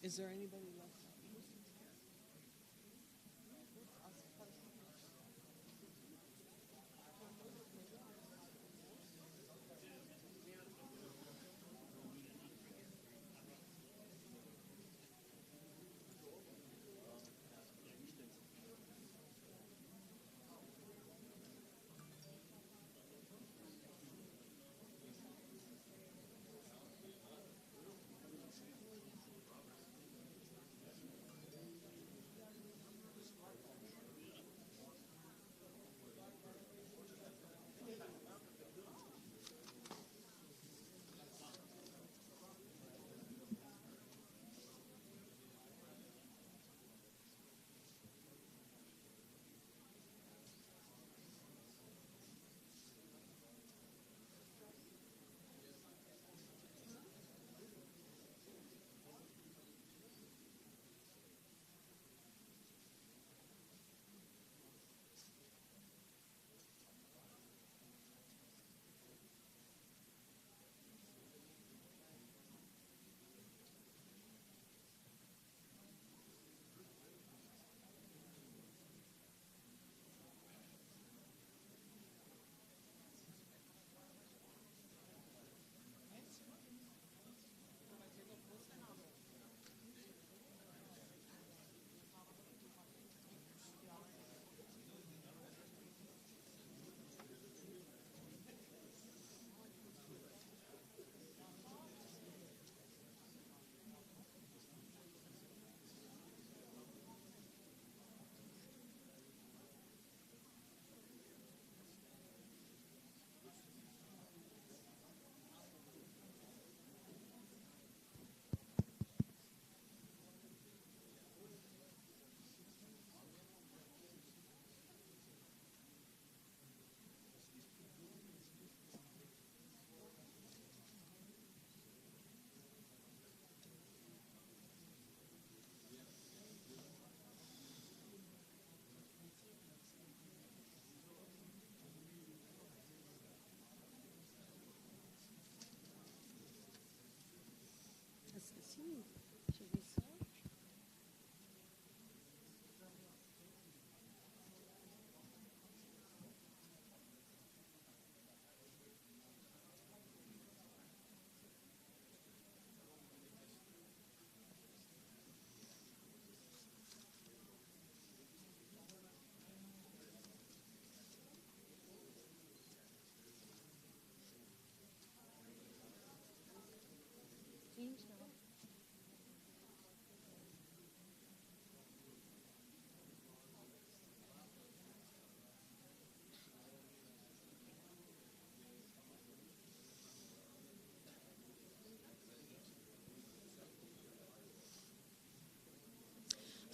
Is there anybody left?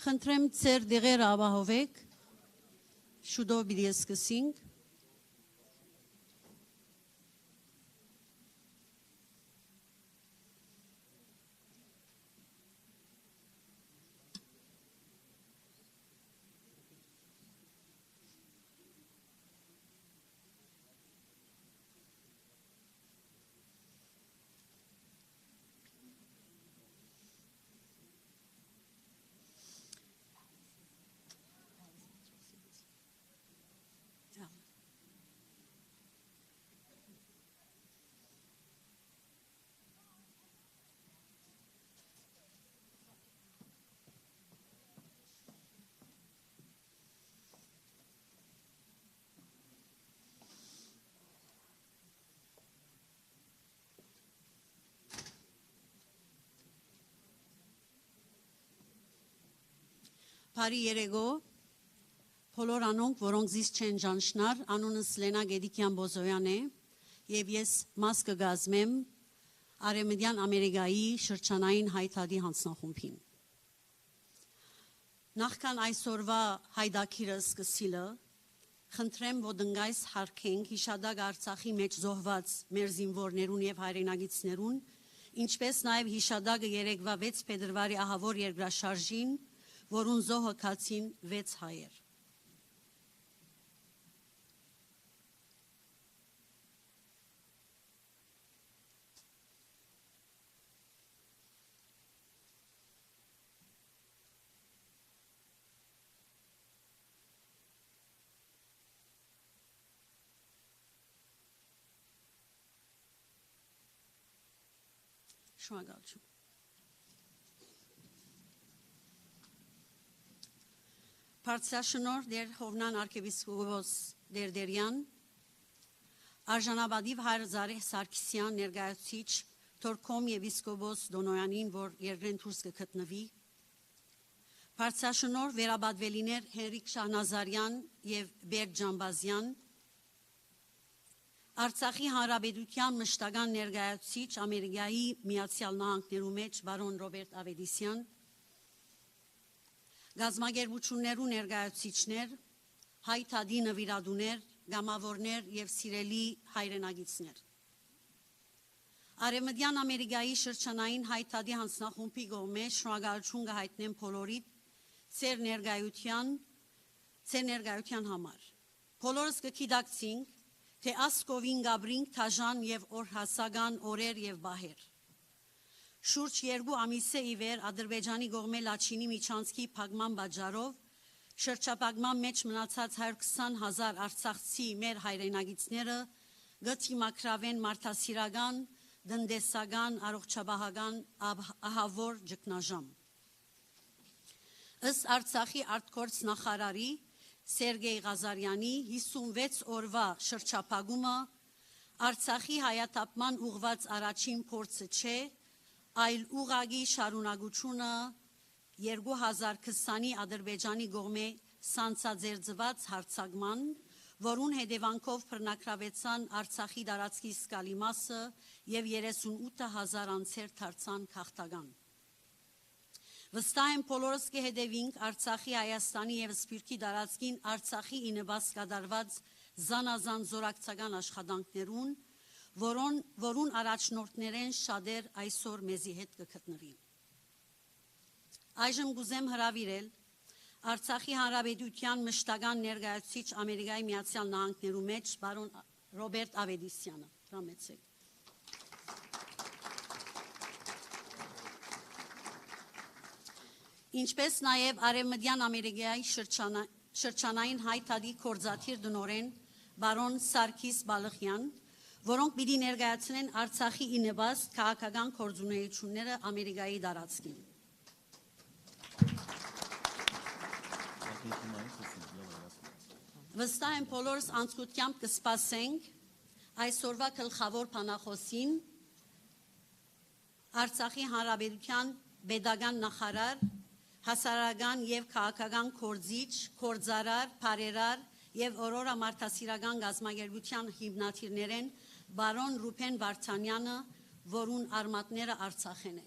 Խնդրեմ ձեր դեղերը ապահովեք, շուտով պիտի սկսենք։ Բարի երեկո, բոլոր անոնք, որոնք զիս չեն ճանչնար, անունս Լենա Գեդիկյան Բոզոյան է, և ես մաս կգազմեմ Արևմտյան Ամերիկայի շրջանային հայտարարի հանձնախումբին։ Նախքան այսօրվա հայդակիրը սկսիլը, խնդրեմ, որ դնգայս հարկենք հիշադակ Արցախի մեջ զոհված մեր զինվորներուն և հայրենագիցներուն, ինչպես նաև հիշադակը երեկվա 6 փետրվարի ահավոր երկրաշարժին, որուն զոհը կացին 6 հայեր։ Շնորհակալություն։ Բարձրաշնորհ Դեր Հովնան arczepiskopos Դերդերյան, Արժանապատիվ հայր Զարեհ Սարգսյան ներկայացուցիչ Թորքոմ եպիսկոպոս Դոնոյանին, որ երկրեն դուրս կգտնվի, Բարձրաշնորհ վերաբադվելիներ Հենրիկ Շահնազարյան եւ Բերդ Ջամբազյան, Արցախի Հանրապետության մշտական ներկայացուցիչ Ամերիկայի Միացյալ Նահանգներու մեջ բարոն Ռոբերտ Ավետիսյան, Գազագերբություններու ներկայացուցիչներ, հայ թադի նվիրատուներ, գամավորներ եւ սիրելի հայրենագիցներ։ Արևմտյան Ամերիկայի շրջանային հայ թադի հանձնախումբի կողմէ շնորհակալություն կհայտնեմ բոլորիդ ծեր ներկայության համար։ Բոլորս կգիտակցենք, թե ասկովին գաբրինք թաժան եւ օրհասական օրեր եւ բահեր։ Շուրջ 2 ամիս է ի վեր Ադրբեջանի կողմէ Լաչինի միջանցքի փակման պատճառով շրջապակման մեջ մնացած 120,000 արցախցի մեր հայրենագիցները գտիմակրավեն մարդասիրական, դնդեսական, առողջապահական ահավոր ճգնաժամ։ Ըստ Արցախի արտգործ նախարարի Սերգեյ Ղազարյանի 56 օրվա շրջապագումը Արցախի հայաթափման ուղված առաջին փորձը չէ, այլ ուղղակի շարունակությունը 2020-ի Ադրբեջանի կողմէ սանձաձերծված հարձակման, որուն հետևանքով բռնակրավեցան Արցախի տարածքի զգալի մասը եւ 38,000 անձեր դարձան քաղաքական։ Վստահ եմ բոլորս կհետևենք Արցախի, Հայաստանի եւ Սփյուռքի տարածքին Արցախի իննված կատարված զանազան զորակցական աշխատանքներուն, որուն առաջնորդներեն շատեր այսօր մեզի հետ կգտնվին։ Այժմ կուզեմ հրավիրել Արցախի Հանրապետության մշտական ներկայացուցիչ Ամերիկայի Միացյալ Նահանգներու մեջ բարոն Ռոբերտ Ավետիսյանը։ Հրամեցեք։ Ինչպես նաև Արևմտյան Ամերիկայի շրջանային հայ թադի կորզաթիր դնորեն բարոն Սարգիս Բալխյան, որոնք պիտի ներկայացնեն Արցախի իննված քաղաքական գործունեությունները Ամերիկայի տարածքին։ Վստահ եմ բոլորս անձկությամբ կսպասենք այսօրվա գլխավոր բանախոսին Արցախի Հանրապետության պետական նախարար, հասարակական եւ քաղաքական գործիչ, գործարար, բարերար եւ օրորա մարդասիրական գազագերբության հիմնադիրներեն բարոն Ռուբեն Վարդանյանը, որուն արմատները Արցախեն է։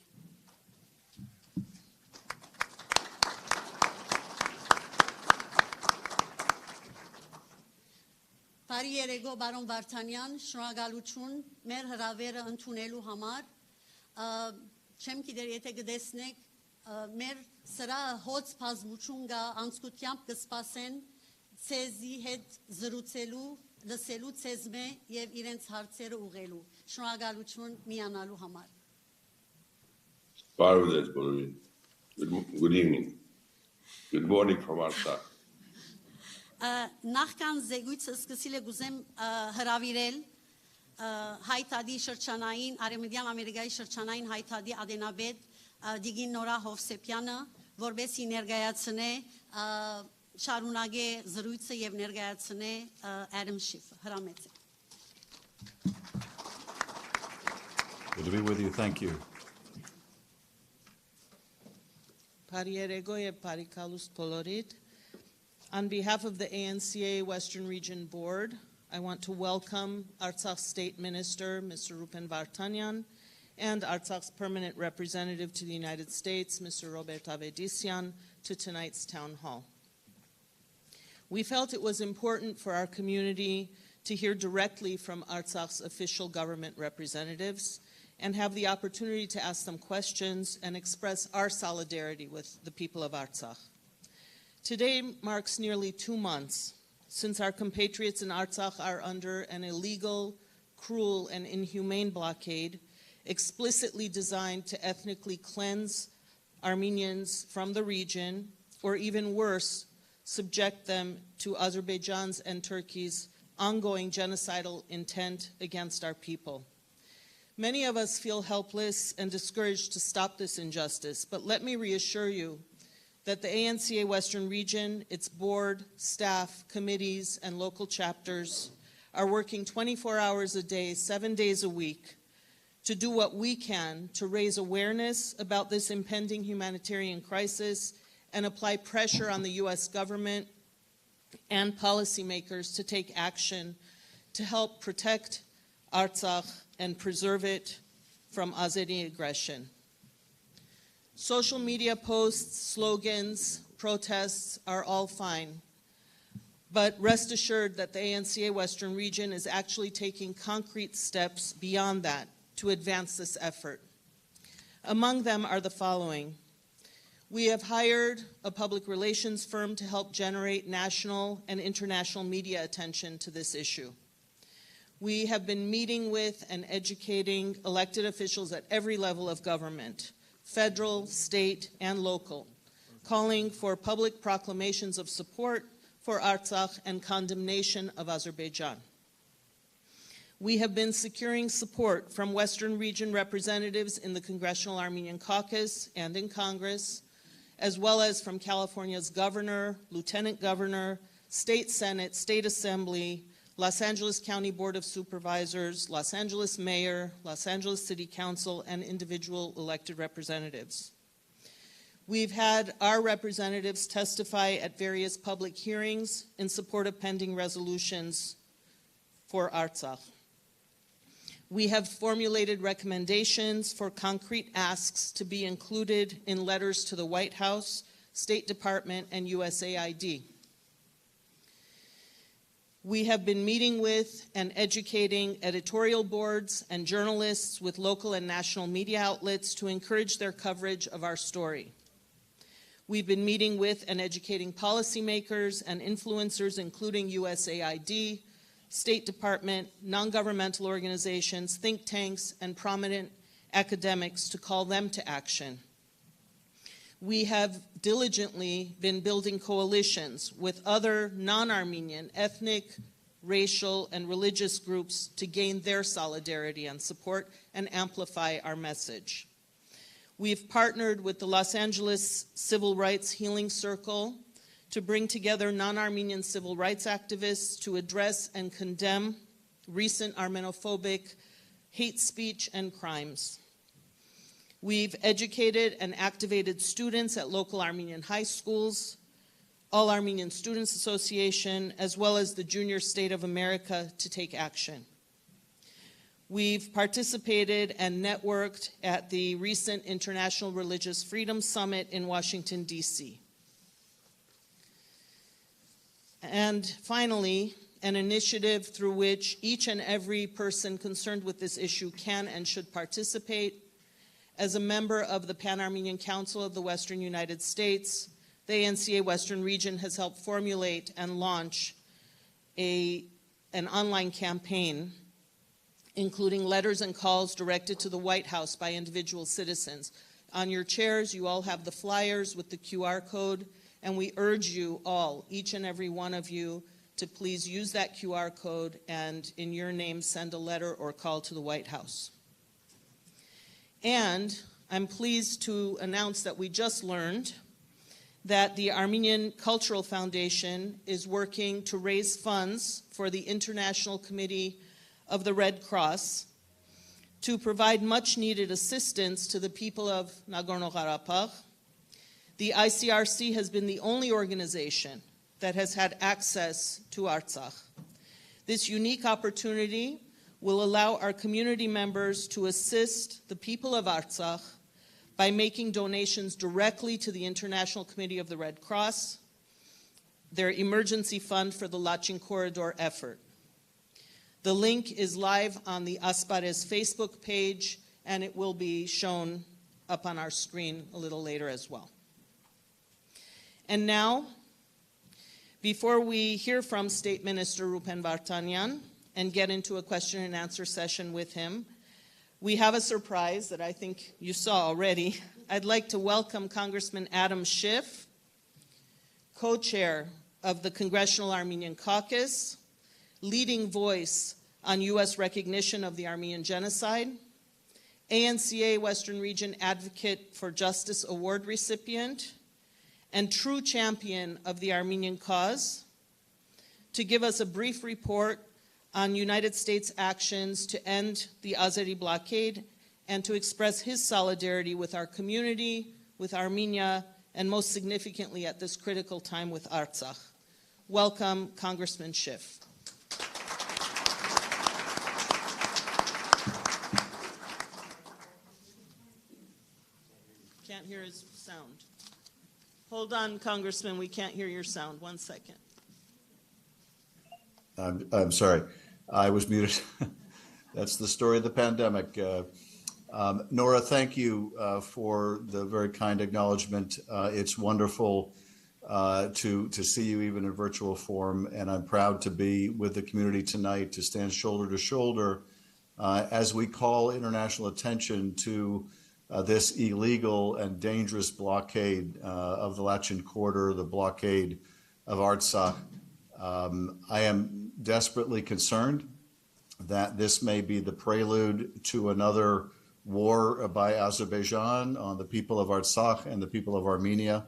Բարի երեկո բարոն Վարդանյան, շնորհակալություն մեր հրավերը ընդունելու համար։ Չեմ գիտեր, եթե կտեսնեք մեր սրա հոց բազմություն կա անցկությամբ կսպասեն ցեզի հետ զրուցելու, լսելու ցեզմե եւ իրենց հարցերը ուղղելու։ Շնորհակալություն միանալու համար։ Բարև բոլորին։ Good evening. Good morning from Artsakh. Նախքան զեկույցը սկսել է գուզեմ հրավիրել հայտադի շրջանային, Արևմտյան Ամերիկայի շրջանային հայտադի ադենաբեդ Դիգին Նորա Հովսեփյանը, որբեսի ներկայացնե շարունակե զրույցը եւ ներկայացնե Adam Schiff։ Հրամեցեք։ Good to be with you. Thank you. On behalf of the ANCA Western Region Board, I want to welcome Artsakh State Minister, Mr. Rupen Vartanyan, and Artsakh's permanent representative to the United States, Mr. Robert Avedissian, to tonight's town hall. We felt it was important for our community to hear directly from Artsakh's official government representatives and have the opportunity to ask them questions and express our solidarity with the people of Artsakh. Today marks nearly 2 months since our compatriots in Artsakh are under an illegal, cruel, and inhumane blockade explicitly designed to ethnically cleanse Armenians from the region, or even worse, subject them to Azerbaijan's and Turkey's ongoing genocidal intent against our people. Many of us feel helpless and discouraged to stop this injustice, but let me reassure you that the ANCA Western Region, its board, staff, committees, and local chapters are working 24 hours a day, 7 days a week to do what we can to raise awareness about this impending humanitarian crisis and apply pressure on the U.S. government and policymakers to take action to help protect Artsakh and preserve it from Azeri aggression. Social media posts, slogans, protests are all fine, but rest assured that the ANCA Western Region is actually taking concrete steps beyond that to advance this effort. Among them are the following. We have hired a public relations firm to help generate national and international media attention to this issue. We have been meeting with and educating elected officials at every level of government, federal, state, and local, calling for public proclamations of support for Artsakh and condemnation of Azerbaijan. We have been securing support from Western Region representatives in the Congressional Armenian Caucus and in Congress, as well as from California's governor, lieutenant governor, state senate, state assembly, Los Angeles County Board of Supervisors, Los Angeles Mayor, Los Angeles City Council, and individual elected representatives. We've had our representatives testify at various public hearings in support of pending resolutions for Artsakh. We have formulated recommendations for concrete asks to be included in letters to the White House, State Department, and USAID. We have been meeting with and educating editorial boards and journalists with local and national media outlets to encourage their coverage of our story. We've been meeting with and educating policymakers and influencers, including USAID, State Department, non-governmental organizations, think tanks, and prominent academics to call them to action. We have diligently been building coalitions with other non-Armenian ethnic, racial, and religious groups to gain their solidarity and support and amplify our message. We've partnered with the Los Angeles Civil Rights Healing Circle to bring together non-Armenian civil rights activists to address and condemn recent Armenophobic hate speech and crimes. We've educated and activated students at local Armenian high schools, All Armenian Students Association, as well as the Junior State of America to take action. We've participated and networked at the recent International Religious Freedom Summit in Washington, D.C. And finally, an initiative through which each and every person concerned with this issue can and should participate. As a member of the Pan-Armenian Council of the Western United States, the ANCA Western Region has helped formulate and launch an online campaign, including letters and calls directed to the White House by individual citizens. On your chairs, you all have the flyers with the QR code, and we urge you all, each and every one of you, to please use that QR code and in your name send a letter or call to the White House. And I'm pleased to announce that we just learned that the Armenian Cultural Foundation is working to raise funds for the International Committee of the Red Cross to provide much needed assistance to the people of Nagorno-Karabakh. The ICRC has been the only organization that has had access to Artsakh. This unique opportunity will allow our community members to assist the people of Artsakh by making donations directly to the International Committee of the Red Cross, their emergency fund for the Lachin Corridor effort. The link is live on the Aspares Facebook page, and it will be shown up on our screen a little later as well. And now, before we hear from State Minister Rupen Vartanyan and get into a question and answer session with him, we have a surprise that I think you saw already. I'd like to welcome Congressman Adam Schiff, co-chair of the Congressional Armenian Caucus, leading voice on U.S. recognition of the Armenian genocide, ANCA Western Region Advocate for Justice Award recipient, and true champion of the Armenian cause, to give us a brief report on United States actions to end the Azeri blockade and to express his solidarity with our community, with Armenia, and most significantly at this critical time with Artsakh. Welcome, Congressman Schiff. Can't hear his sound. Hold on, Congressman, we can't hear your sound. 1 second. I'm sorry, I was muted. That's the story of the pandemic. Nora, thank you for the very kind acknowledgement. It's wonderful to see you even in virtual form, and I'm proud to be with the community tonight to stand shoulder to shoulder as we call international attention to this illegal and dangerous blockade of the Lachen Quarter, the blockade of Artsakh. I am desperately concerned that this may be the prelude to another war by Azerbaijan on the people of Artsakh and the people of Armenia.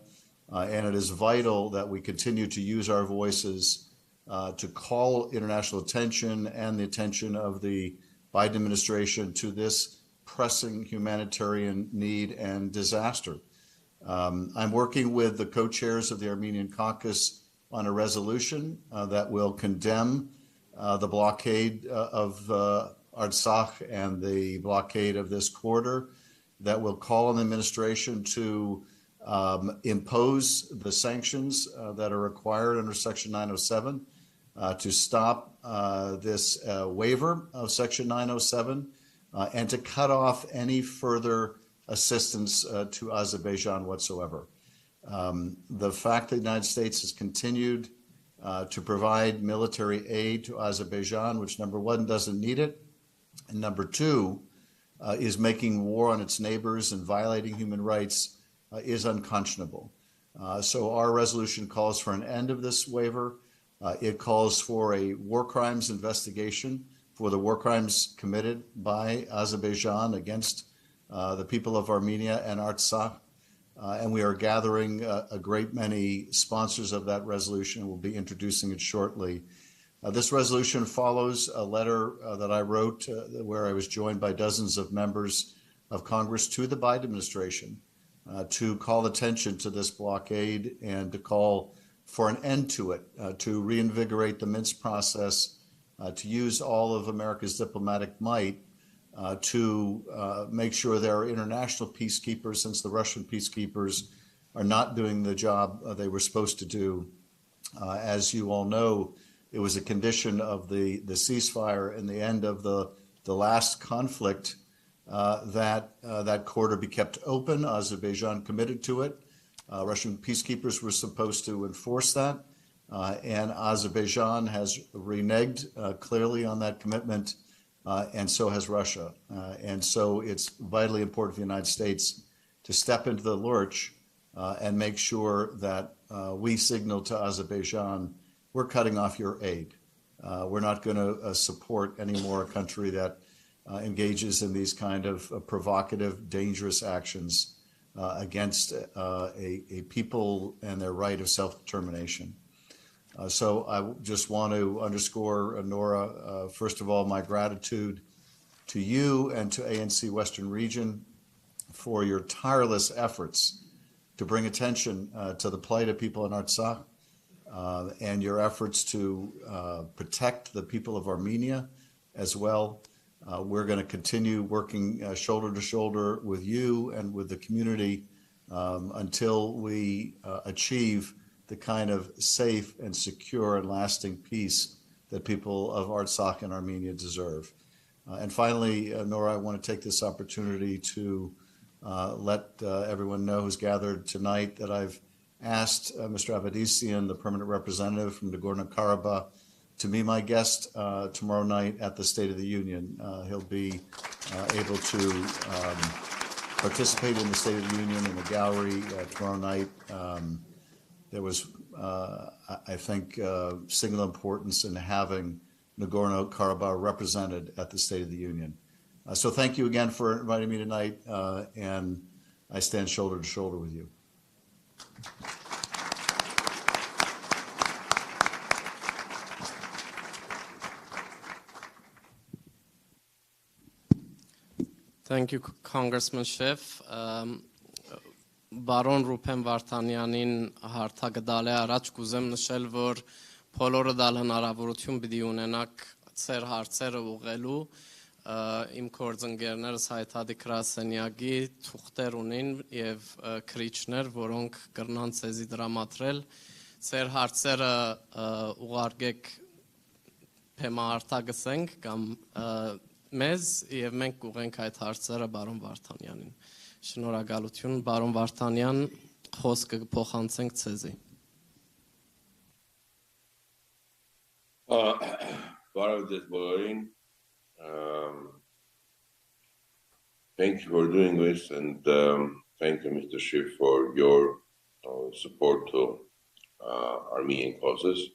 And it is vital that we continue to use our voices to call international attention and the attention of the Biden administration to this pressing humanitarian need and disaster. I'm working with the co-chairs of the Armenian caucus on a resolution that will condemn the blockade of Artsakh and the blockade of this quarter, that will call on the administration to impose the sanctions that are required under Section 907, to stop this waiver of Section 907, and to cut off any further assistance to Azerbaijan whatsoever. The fact that the United States has continued to provide military aid to Azerbaijan, which number one, doesn't need it, and number two, is making war on its neighbors and violating human rights, is unconscionable. So our resolution calls for an end of this waiver. It calls for a war crimes investigation for the war crimes committed by Azerbaijan against the people of Armenia and Artsakh. And we are gathering a great many sponsors of that resolution. We'll be introducing it shortly. This resolution follows a letter that I wrote where I was joined by dozens of members of Congress to the Biden administration to call attention to this blockade and to call for an end to it, to reinvigorate the Minsk process, to use all of America's diplomatic might to make sure there are international peacekeepers, since the Russian peacekeepers are not doing the job they were supposed to do. As you all know, it was a condition of the ceasefire and the end of the last conflict that corridor be kept open. Azerbaijan committed to it. Russian peacekeepers were supposed to enforce that. And Azerbaijan has reneged clearly on that commitment, and so has Russia. And so it's vitally important for the United States to step into the lurch and make sure that we signal to Azerbaijan, we're cutting off your aid. We're not going to support anymore a country that engages in these kind of provocative, dangerous actions against a people and their right of self-determination. So I just want to underscore, Nora, first of all, my gratitude to you and to ANC Western Region for your tireless efforts to bring attention to the plight of people in Artsakh and your efforts to protect the people of Armenia as well. We're going to continue working shoulder to shoulder with you and with the community until we achieve the kind of safe and secure and lasting peace that people of Artsakh and Armenia deserve. And finally, Nora, I want to take this opportunity to let everyone know who's gathered tonight that I've asked Mr. Avedissian, the permanent representative from Nagorno-Karabakh, to be my guest tomorrow night at the State of the Union. He'll be able to participate in the State of the Union in the gallery tomorrow night. There was, I think, signal importance in having Nagorno-Karabakh represented at the State of the Union. So thank you again for inviting me tonight, and I stand shoulder to shoulder with you. Thank you, Congressman Schiff. Բարոն Ռուփեն Վարդանյանին հարթագդալ է առաջ կուզեմ նշել, որ բոլորը դալ հնարավորություն պիտի ունենաք ծեր հարցերը ուղղելու իմ գործընկերներս Հայտադի Գրասենյակի թուղթեր ունին եւ քրիչներ, որոնք կրնան ցեզի դրամատրել ծեր հարցերը ուղարկեք փեմահարտագսենք կամ մեզ եւ մենք կուղենք այդ հարցերը բարոն Վարդանյանին։ Շնորհակալություն, բարոն Վարդանյան, խոսքը փոխանցենք ցեզի։ Բարև ձեզ բոլորին. Thank you for doing this, and thank you, Mr. Schiff, for your support to Armenian causes.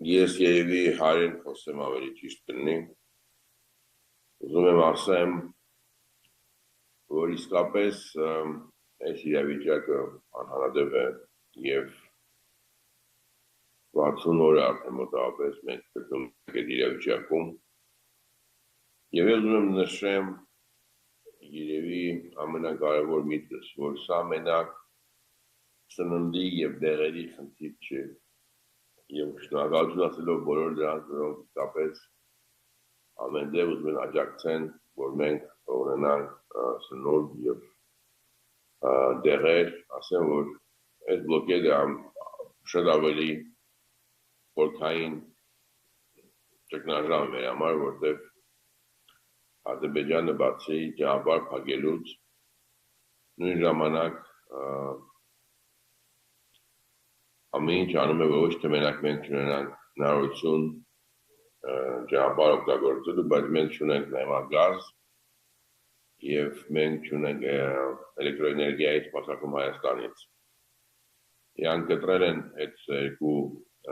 Ես երևի հայերեն խոսեմ ավելի ճիշտ կլինի։ Ուզում եմ ասեմ, որ իսկապես այս իրավիճակը անհանրադեպ է եւ 60 օր արդեն մոտավորապես մենք գտնվում ենք այդ իրավիճակում։ Եվ ես ուզում եմ նշեմ երևի ամենակարևոր միտքս, որ սա մենակ սննդի եւ դեղերի խնդիր չէ։ Եվ շնորհակալություն ասելով բոլոր դրանց, որոնք իսկապես ամեն դեպ ուզում են աջակցեն, որ մենք ունենանք սնունդ եւ դեղեր, ասեմ, որ այս բլոկեդը շատ ավելի խորքային ճգնաժամ է մեր համար, որտեղ Ադրբեջանը բացի ճանապարհ փակելուց նույն ժամանակ ամեն ինչ անում է, ոչ թե մենակ մենք չունենանք հնարավորություն ճանապարհ օգտագործելու, բայց մենք չունենք նաև գազ եւ մենք չունենք էլեկտրոէներգիայի սպասարկում Հայաստանից։ Իրանք կտրել են այդ երկու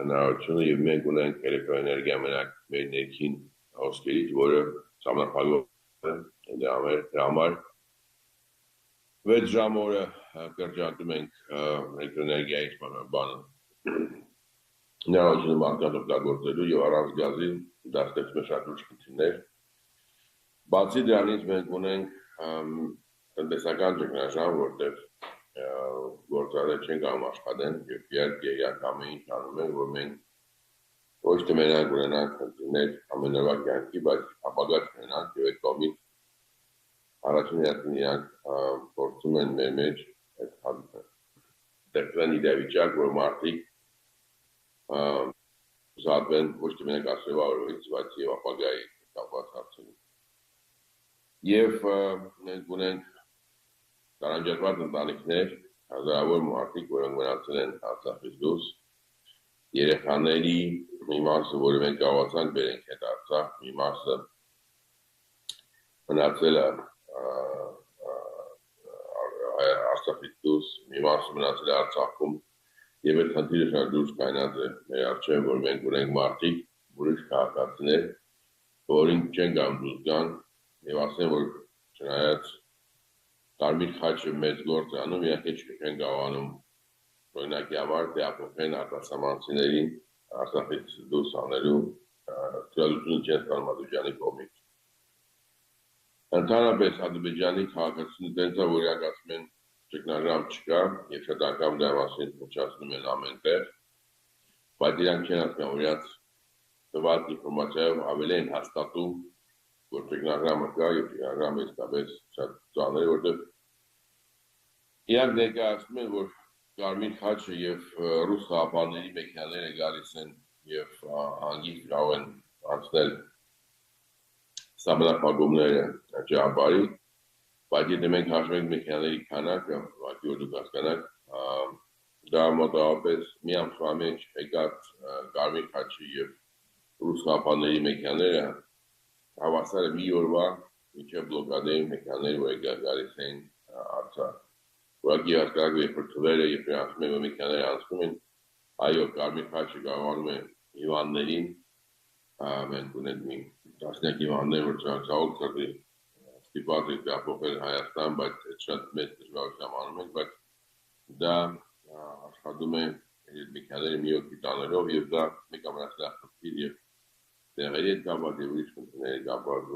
հնարավորությունը եւ մենք ունենք էլեկտրոէներգիա մենակ մեր ներքին հոսքերից, որը սահմանափակված է դրա համար 6 ժամ օրը կրճատում ենք էլեկտրոէներգիայի սպասարկումը հնարավորությունը մարդկանց օգտագործելու եւ առանց գազի դա ստեղծում է շատ լուրջ խնդիրներ։ Բացի դրանից մենք ունենք տնտեսական ճգնաժամ, որտեղ գործարարները չեն կարող աշխատեն եւ իհարկե իրանք ամեն ինչ անում են, որ մենք ոչ թե մենակ ունենանք խնդիրներ ամենօրյա կյանքի, բայց ապագա ունենանք եւ այդ կողմից առաջին հերթին իրանք փորձում են մեր մեջ այդ դեպքն իրավիճակ, որ մարդիկ զատվեն ոչ թե մենակ ասեղավորից, բայց եւ ապագայի կապված հարցերով։ Եվ մենք ունենք տարանջատված ընտանիքներ, հազարավոր մարդիկ, որոնք մնացել են Արցախից դուրս, երեխաների մի մասը, որը մենք կարողացանք բերենք հետ Արցախ, մի մասը մնացել է Արցախից դուրս, մի մասը մնացել է Արցախում, եւ այդ խնդիրը շատ դուրս կայնած է մեր առջեւ, որ մենք ունենք մարդիկ, ուրիշ քաղաքացիներ, որոնք չեն կարող դուրս գան, եւ ասեմ, որ չնայած Կարմիր խաչը մեծ գործ է անում, իհարկե չեն կարողանում օրինակի համար տեղափոխեն արտասահմանցիներին Արցախից դուրս անելու թույլատվություն չեն ստանում Ադրբեջանի կողմից։ Ընդհանրապես Ադրբեջանի քաղաքացիները տենց է, որ իրանք ասում են ճգնաժամ չկա եւ շատ անգամ դա մասին փոխանցում են ամենտեղ, բայց իրանք չեն հասկանում, որ իրանք տված ինֆորմացիայով ավելի են հաստատում, որ ճգնաժամը կա եւ ճգնաժամը իսկապես շատ ծանր է, որտեղ իրանք ներկայացնում են, որ Կարմիր խաչը եւ ռուս խաղապանների մեքենաները գալիս են եւ հանգիստ կարող են անցնել սահմանափակումները ճանապարհի, բայց եթե մենք հաշվենք մեքենաների քանակը, ուղղակի որ դուք հասկանաք, դա մոտավորապես մի ամսվա մեջ եկած Կարմիր խաչի եւ ռուս խաղապանների մեքենաները հավասար է մի օրվա միջև բլոկադեի մեքենաների, որ գալիս են Արցախ։ Ուղղակի հասկանաք, երբ որ թվերը, երբ որ ասում են, որ մեքենաները անցնում են, այո, Կարմիր խաչը կարողանում է հիվանդներին, մենք ունենք մի տասնյակ իմաններ, որ ցանկացող կրի ստիպված եք ապովել Հայաստան, բայց այդ շատ մեծ դժվարությամբ անում ենք, բայց դա աշխատում է մի քանի միոտ տաներով եւ դա մեկ ամենասահմանիր եւ տեղերի հետ կապված եւ ուրիշ խնդիրների կապված,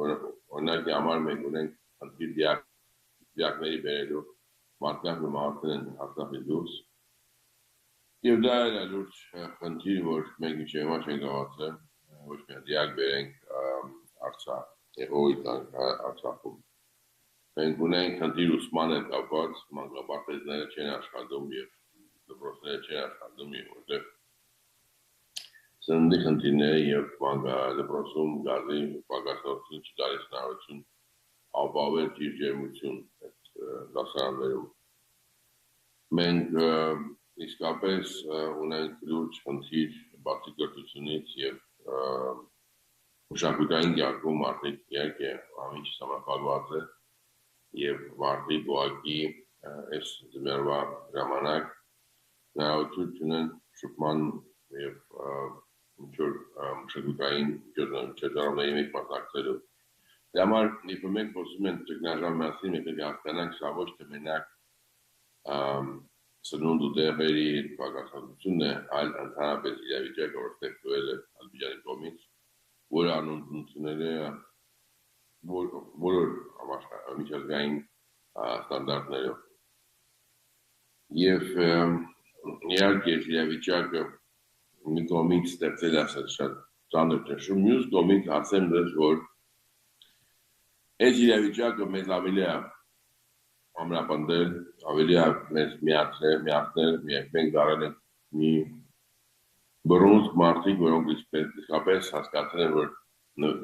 օրինակի համար մենք ունենք խնդիր դիակների բերելու մարդկանց ու մարդեն Արցախի դուրս եւ դա է լուրջ խնդիր, որ մենք ինչ հիմա չենք կարողացել ոչ միայն դիակ բերենք Արցախ եւ Արցախում մենք ունենք խնդիր ուսման հետ կապված, մանկապարտեզները չեն աշխատում եւ դպրոցները չեն աշխատում եւ որտեղ սննդի խնդիրները եւ դպրոցում գազի պակասություն չտալիս հնարավորություն ապահովել ճիշտ ջերմություն այդ դասարաններում մենք իսկապես ունենք լուրջ խնդիր բացի կրթությունից եւ մշակութային կյանքում մարդիկ իհարկե ամեն ինչ համապարված է եւ մարդիկ ուղղակի այս ձմեռվա ժամանակ հնարավորություն ունեն շփման եւ ինչ-որ մշակութային ճգնաժամերի մեջ մասնակցելու։ Դրա համար երբ մենք խոսում ենք ճգնաժամի մասին, մենք հասկանանք սա ոչ թե մենակ սնունդ ու դեղերի պակասությունն է, այլ ընդհանրապես իրավիճակը, որ ստեղծվել է Ադրբեջանի կողմից, որը անընդունություններ է բոլոր միջազգային ստանդարտներով։ Եվ իհարկե իրավիճակը մի կողմից ստեղծել է շատ ծանր ճնշում, մյուս կողմից ասեմ դες, որ այս իրավիճակը մեզ ավելի է ամրապնդել, ավելի է մեզ միացնել, մենք դարել ենք մի բռունցք մարդիկ, որոնք իսկապես հասկացել են, որ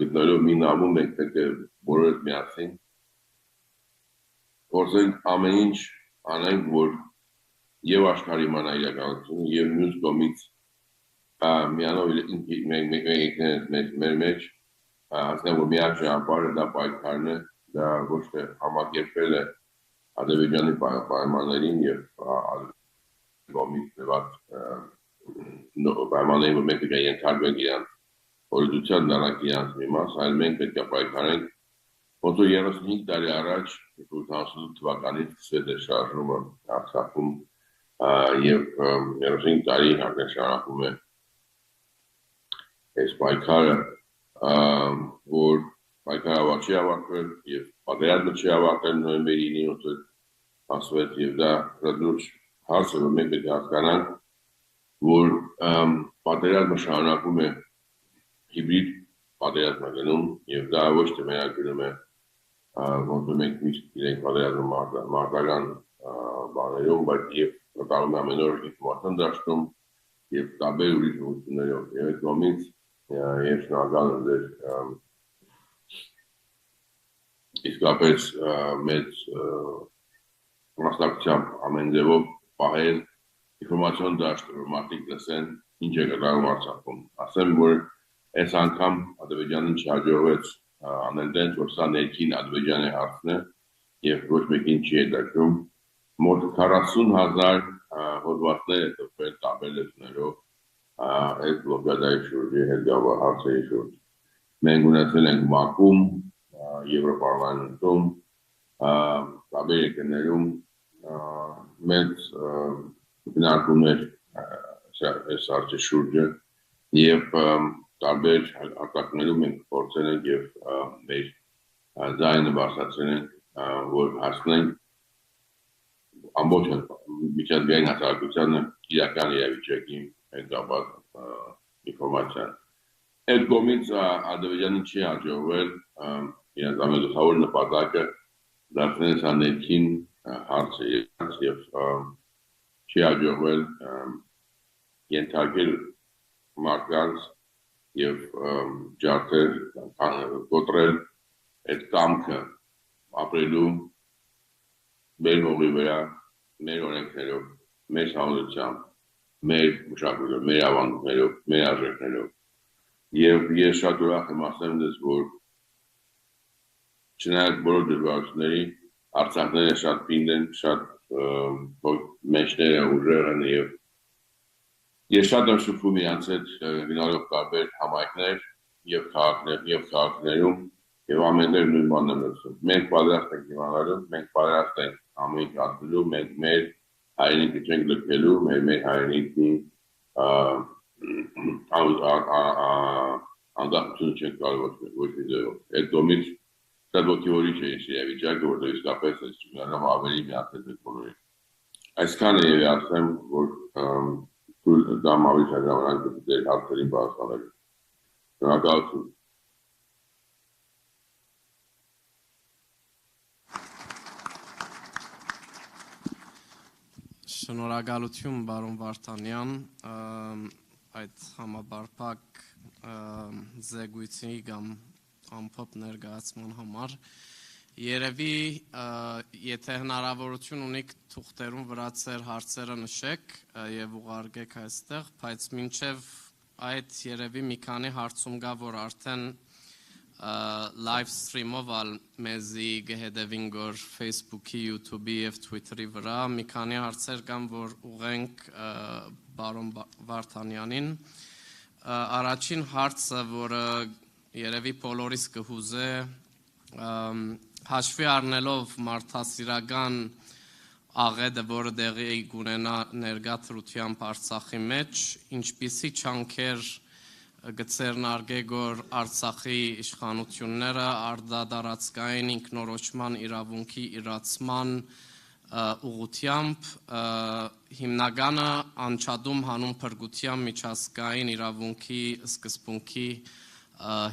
գտնելով մի նամում մենք պետք է բոլորս միացենք, փորձենք ամեն ինչ անենք, որ եւ աշխարհի իմանա իրականությունը եւ մյուս կողմից միանով մեր մեջ ասեմ, որ միակ ճանապարհը դա պայքարն է, դա ոչ թե համակերպել է Ադրբեջանի պայմաններին եւ կողմից նվաց պայմաններին, որ մենք պետք է ենթարկվենք իրանց օրդության դառնանք իրանց մի մաս, այլ մենք պետք է պայքարենք ոնց որ 35 տարի առաջ 1988 թվականից սկսվել է շարժումը Արցախում եւ 35 տարի շարունակվում է այս պայքարը, որ պայքարը չի ավարտվել եւ պատերազմը չի ավարտվել նոյեմբերի 9-ը ասվեց եւ դա լուրջ հարց է, որ մենք պետք է հասկանանք, որ պատերազմը շարունակվում է հիբրիդ պատերազմը գնում եւ դա ոչ թե մենակ գնում է ոնց որ մենք միշտ իրենք պատերազմը մարտական բաներում, բայց եւ կատարում ամեն օր ինֆորմացիոն դաշտում եւ տարբեր ուրիշ ուղղություններով եւ այդ կողմից ես շնորհակալ եմ ձեր իսկապես մեծ մասնակցությամբ ամեն ձևով պահել ինֆորմացիոն դաշտը, որ մարդիկ լսեն ինչ է կատարվում Արցախում։ Ասեմ, որ այս անգամ Ադրբեջանին չհաջողվեց անել դենց, որ սա ներքին Ադրբեջանի հարցն է եւ ոչ մեկին չի հետաքրում։ Մոտ 40,000 հոդվածներ է տվել տարբեր լեզուներով այդ բլոկադայի շուրջ, հետ հարցերի շուրջ։ Մենք ունեցել ենք Բաքում, Եվրոպարլամենտում, տարբեր երկրներում մեծ քննարկումներ այս հարցի շուրջը եւ տարբեր հատակներում ենք փորձել ենք եւ մեր ձայնը բարձրացրել ենք, որ հասնենք ամբողջ միջազգային հասարակությանը իրական իրավիճակի հետ կապված ինֆորմացիան։ Այդ կողմից Ադրբեջանին չի հաջողվել իրենց ամենագլխավոր նպատակը դարձնել սա ներքին հարցը եւ չի հաջողվել ենթարկել մարդկանց եւ ջարդել, կոտրել այդ կամքը ապրելու մեր հողի վրա, մեր օրենքներով, մեր համոզությամբ, մեր մշակույթով, մեր ավանդույթներով, մեր արժեքներով։ Եվ ես շատ ուրախ եմ ասեմ դες, որ չնայած բոլոր դժվարությունների, Արցախները շատ պինդ են, շատ մեջներ են, ուժեղ են եւ ես շատ եմ շփվում իրանց հետ գնալով տարբեր համայնքներ եւ քաղաքներում եւ ամենտեղ նույն բանն է լսում։ Մենք պատրաստ ենք իմանալու, մենք պատրաստ ենք ամեն ինչ անելու, մենք մեր հայրենիքը չենք լքելու, մեր հայրենիքի անդախություն չենք կարող ոչ մի ձևով։ Այդ կողմից շատ ոգևորիչ է իրավիճակը, որտեղ իսկապես այս ճգնաժամը ավելի միացել է բոլորին։ Այսքանը եւ ասեմ, որ դամ ավելի շատ ժամանակ դեր հարցերին պատասխանել։ Շնորհակալություն։ Շնորհակալություն բարոն Վարդանյան այդ համապարփակ զեկույցի կամ ամփոփ ներկայացման համար։ Երևի եթե հնարավորություն ունիք թուղթերում վրա ձեր հարցերը նշեք եւ ուղարկեք այստեղ, բայց մինչեւ այդ երևի մի քանի հարցում գա, որ արդեն live stream-ով մեզի գհետևին գոր Facebook-ի, YouTube-ի եւ Twitter-ի վրա մի քանի հարցեր կան, որ ուղենք բարոն Վարդանյանին։ Առաջին հարցը, որը երևի բոլորիս կհուզե, հաշվի առնելով մարդասիրական աղետը, որը դեղի կունենա ներկա դրությամբ Արցախի մեջ, ինչպիսի չանքեր գծերնարգեք որ Արցախի իշխանությունները արտադարձային ինքնորոշման իրավունքի իրացման ուղղությամբ հիմնականը անչադում հանուն փրկության միջազգային իրավունքի սկզբունքի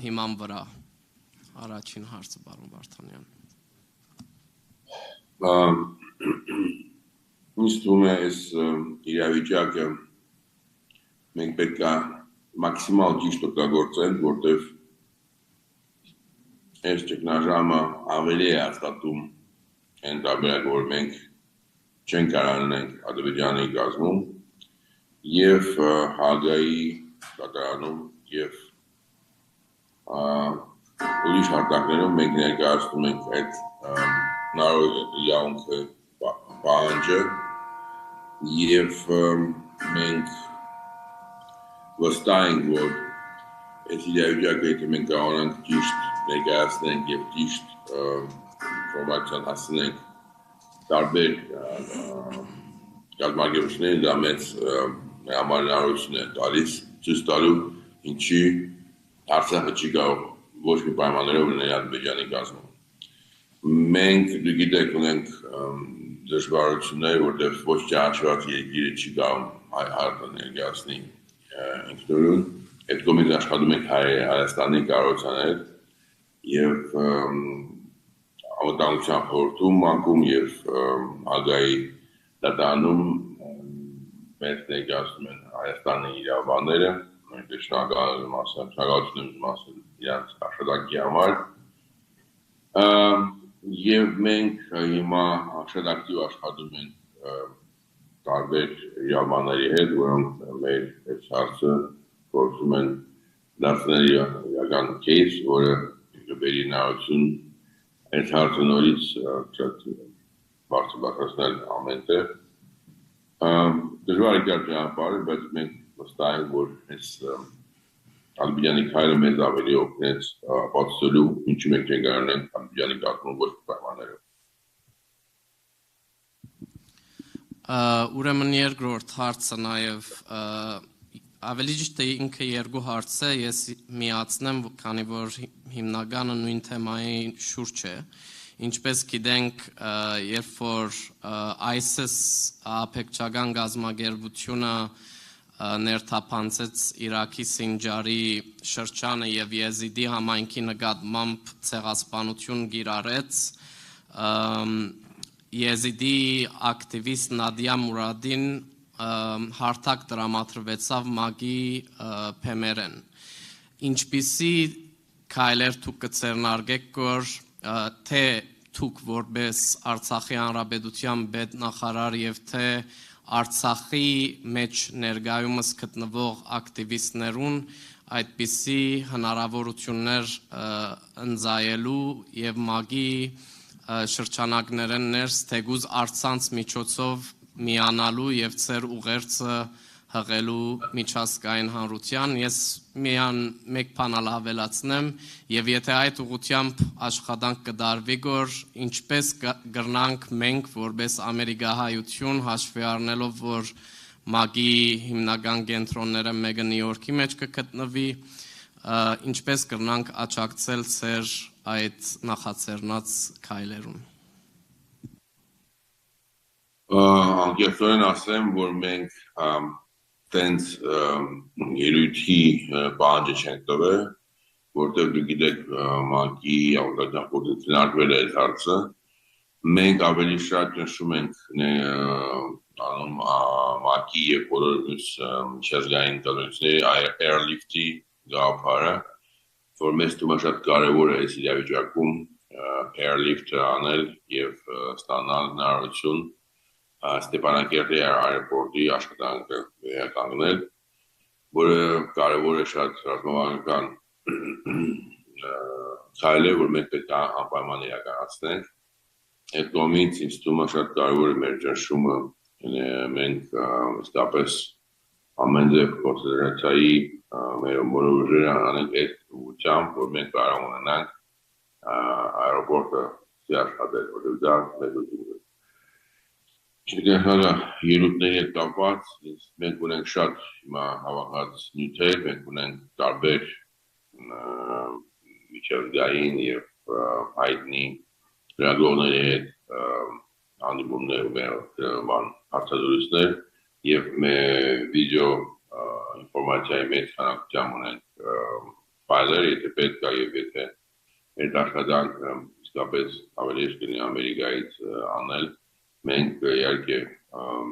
հիման վրա։ Առաջին հարցը բարոն Վարդանյան։ Ինձ թվում է այս իրավիճակը մենք պետք է մաքսիմալ ճիշտ օգտագործենք, որտեղ այս ճգնաժամը ավելի է հաստատում այն տարբերակը, որ մենք չենք կարող անենք Ադրբեջանի կազմում եւ Հագայի կատարանում եւ ուրիշ հարթակներում մենք ներկայացնում ենք այդ իրավունքը պահանջը եւ մենք վստահ ենք, որ այս իրավիճակը եթե մենք կարողանանք ճիշտ ներկայացնենք եւ ճիշտ ինֆորմացիա հասցնենք տարբեր կազմակերպությունների, դա մեծ համար հնարավորություն է տալիս ցույց տալու ինչի Արցախը չի կարող ոչ մի պայմաններով լինել Ադրբեջանի կազմում։ Մենք դուք գիտեք ունենք դժվարություններ, որտեղ ոչ ճանաչված երկիրը չի կարող հարթը ներկայացնի ինքնուրույն, այդ կողմից աշխատում ենք Հայաստանի կառավարության հետ եւ անվտանգության խորհրդում մանկում եւ Հագայի դատարանում մեծ ներկայացնում են Հայաստանի իրավաբանները, մենք շնորհակալություն եմ ասել իրանց աշխատանքի համար եւ մենք հիմա շատ ակտիվ աշխատում ենք տարբեր իրավաբանների հետ, որոնք մեր այս հարցը փորձում են դարձնել իրական case, որը կբերի հնարավորություն այս հարցը նորից շատ բարձրացնել ամենտեղ։ Դժվար է ճանապարհը, բայց մենք վստահ ենք, որ այս Ադրբեջանի քայլը մեզ ավելի օգնեց ապացուցելու ինչու մենք չենք անենք Ադրբեջանի կազմում ոչ պայմաններով։ Ուրեմն երկրորդ հարցը նաև ավելի ճիշտ է ինքը երկու հարց է, ես միացնեմ, քանի որ հիմնականը նույն թեմայի շուրջ է։ Ինչպես գիտենք, երբ որ ISIS ափեկչական գազམ་ագերբությունը ներթափանցեց Իրաքի Սինջարի շրջանը եւ Եզիդի համայնքի նկատմամբ ցեղասպանություն գիրառեց, Եզիդի ակտիվիստ Նադիա Մուրադին հարթակ տրամադրվեցավ ՄԱԿ-ի փեմերեն։ Ինչպիսի քայլեր դուք կձեռնարկեք, որ թե դուք որպես Արցախի Հանրապետության պետնախարար եւ թե Արցախի մեջ ներկայումս գտնվող ակտիվիստներուն այդպիսի հնարավորություններ ընձայելու եւ ՄԱԿ-ի շրջանակներեն ներս թեկուզ արցանց միջոցով միանալու եւ ծեր ուղերձը հղելու միջազգային հանրության։ Ես միան մեկ բան հավելացնեմ, եւ եթե այդ ուղղությամբ աշխատանք կդարվի գոր, ինչպես գրնանք մենք որպես ամերիկահայություն հաշվի առնելով, որ ՄԱԳ-ի հիմնական կենտրոնները մեկը Նյու Յորքի մեջ կգտնվի, ինչպես կրնանք աջակցել ծեր այդ նախաձեռնած քայլերուն։ Անկեղծորեն ասեմ, որ մենք տենց ելույթի պահանջը չենք տվել, որտեղ դուք գիտեք ՄԱԿ-ի աղքատության քննարկվել է այդ հարցը, մենք ավելի շատ ճնշում ենք անում ՄԱԿ-ի եւ բոլոր միջազգային կառույցների airlift-ի գաղափարը, որ մեզ թվում է շատ կարևոր է այս իրավիճակում airlift-ը անել եւ ստանալ հնարավորություն Ստեփանակերտի аэропորտի աշխատանքը վերականգնել, որը կարևոր է շատ ռազմավարական քայլ է, որ մենք պետք է անպայման իրականացնենք։ Այդ կողմից ինձ թվում է շատ կարևոր է մեր ճնշումը, մենք իսկապես ամեն ձև կոնցենտրացիայի մեր բոլոր ուժերը անենք այդ ուղղությամբ, որ մենք կարող ունենանք аэропորտը աշխատել, որտեղ դա մեծ ուժ է։ Չգիտեմ, ելույթների հետ կապված, մենք ունենք շատ հիմա հավաքած նյութեր, մենք ունենք տարբեր միջազգային եւ հայտնի լրագրողների հետ հանդիպումներ, հարցազրույցներ եւ վիդեո ինֆորմացիայի մեծ քանակությամբ ունենք ֆայլեր, եթե պետք է եւ եթե այդ աշխատանքը իսկապես ավելի կլինի Ամերիկայից անել, մենք իհարկե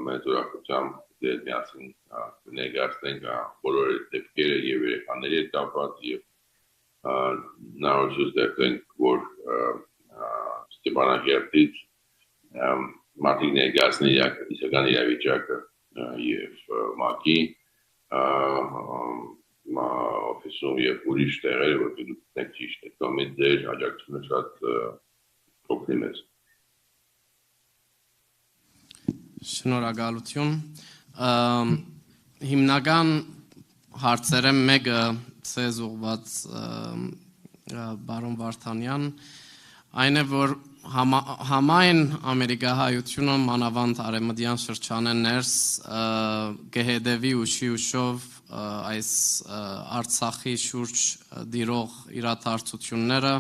մեծ ուրախությամբ դեր միասին ներկայացնենք բոլոր դեպքերը եւ երեխաների հետ կապված եւ հնարավորություն ստեղծենք, որ Ստեփանակերտից մարդիկ ներկայացնեն իրական իրավիճակը եւ ՄԱԿ-ի օֆիսում եւ ուրիշ տեղեր, որտեղ դուք եք ճիշտ եք, կողմից դեր աջակցությունը շատ օգնի մեզ։ Շնորհակալություն։ Հիմնական հարցերը մեկը ցեզ ուղված բարոն Վարդանյան, այն է, որ համայն ամերիկահայությունը մանավանդ արևմտյան շրջանը ներս կհետևի ուշի ուշով այս Արցախի շուրջ դիրող իրադարձությունները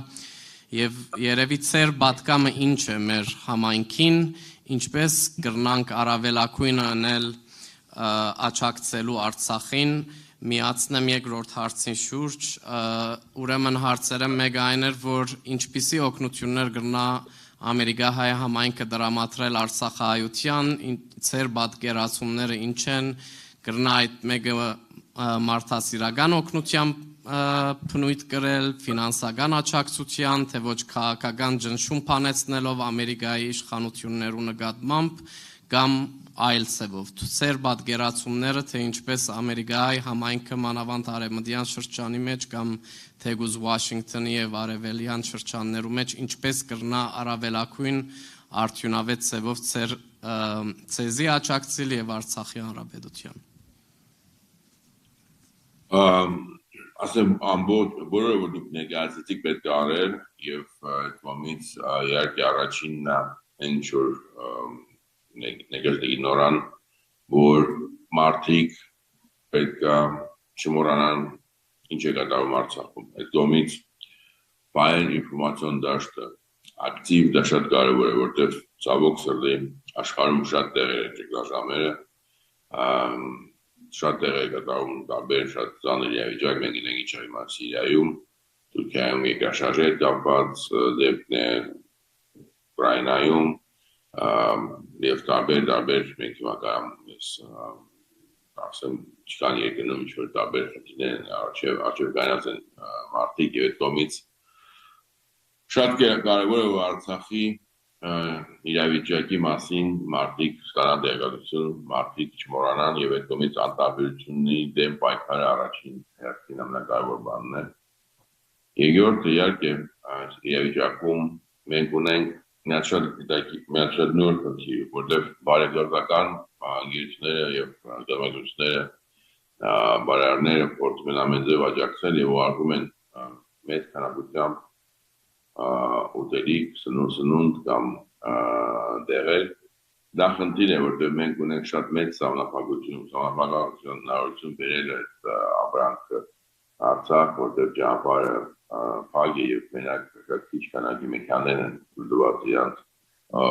եւ երևի ծեր պատկամը ինչ է մեր համայնքին, ինչպես կրնանք առավելակույնը անել աջակցելու Արցախին, միացնեմ երկրորդ հարցին շուրջ, ուրեմն հարցերը մեկը այն էր, որ ինչպիսի օգնություններ կրնա ամերիկահայ համայնքը դրամատրել Արցախահայության, ծեր պատկերացումները ինչ են, կրնա այդ մեկը մարդասիրական օգնությամբ փնույթ կրել, ֆինանսական աջակցության, թե ոչ քաղաքական ճնշում փանեցնելով Ամերիկայի իշխանություններու նկատմամբ կամ այլ ցևով։ Ծեր պատկերացումները, թե ինչպես Ամերիկայի համայնքը մանավանդ արևմտյան շրջանի մեջ կամ թեգուզ Վաշինգտոնի եւ արևելյան շրջաններու մեջ ինչպես կրնա առավելակույն արդյունավետ ցևով ցեզի աջակցել եւ Արցախի հանրապետության։ Ասեմ ամբողջ բոլորը որ դուք ներկայացրեցիք պետք է արել եւ այդ կողմից իհարկե առաջինն է ինչ որ ներկայացրեցիք նորան որ մարդիկ պետք է չմոռանան ինչ է կատարվում Արցախում։ Այդ կողմից ֆայլ ինֆորմացիոն դաշտը ակտիվ դա շատ կարևոր է, որտեղ ցավոք սրտի աշխարհում շատ տեղեր են ճգնաժամերը շատ տեղեր է կատարվում տարբեր շատ ծանր իրավիճակ, մենք գիտենք ինչ է հիմա Սիրիայում, Թուրքիայում երկրաշարժի հետ կապված դեպքներ, Ուկրաինայում եւ տարբեր մենք հիմա կարամ ասեմ չկան երկրներում ինչ-որ տարբեր խնդիրներ են առջև գանած են մարդիկ եւ այդ կողմից շատ կարևոր է որ Արցախի իրավիճակի մասին մարդիկ ստանան տեղեկատվություն, մարդիկ չմոռանան եւ այդ կողմից անտարբերությունների դեմ պայքարը առաջին հերթին ամենակարևոր բանն է։ Երկրորդը իհարկե այս իրավիճակում մենք ունենք Միած շատ նոր խնդիր, որտեղ բարեգործական անգերությունները եւ գազམ་ակությունները բարերարները փորձում են ամեն ձև աջակցել եւ ուղարկում են մեծ քանակությամբ ուտելիք, սնունդ կամ դեղեր։ Դա խնդիր է, որտեղ մենք ունենք շատ մեծ սահմանափակություն հնարավորություն բերել այդ ապրանքը Արցախ, որտեղ ճանապարհը փակ է եւ մենակ շատ քիչ քանակի մեքենաներ են դուրս իրանց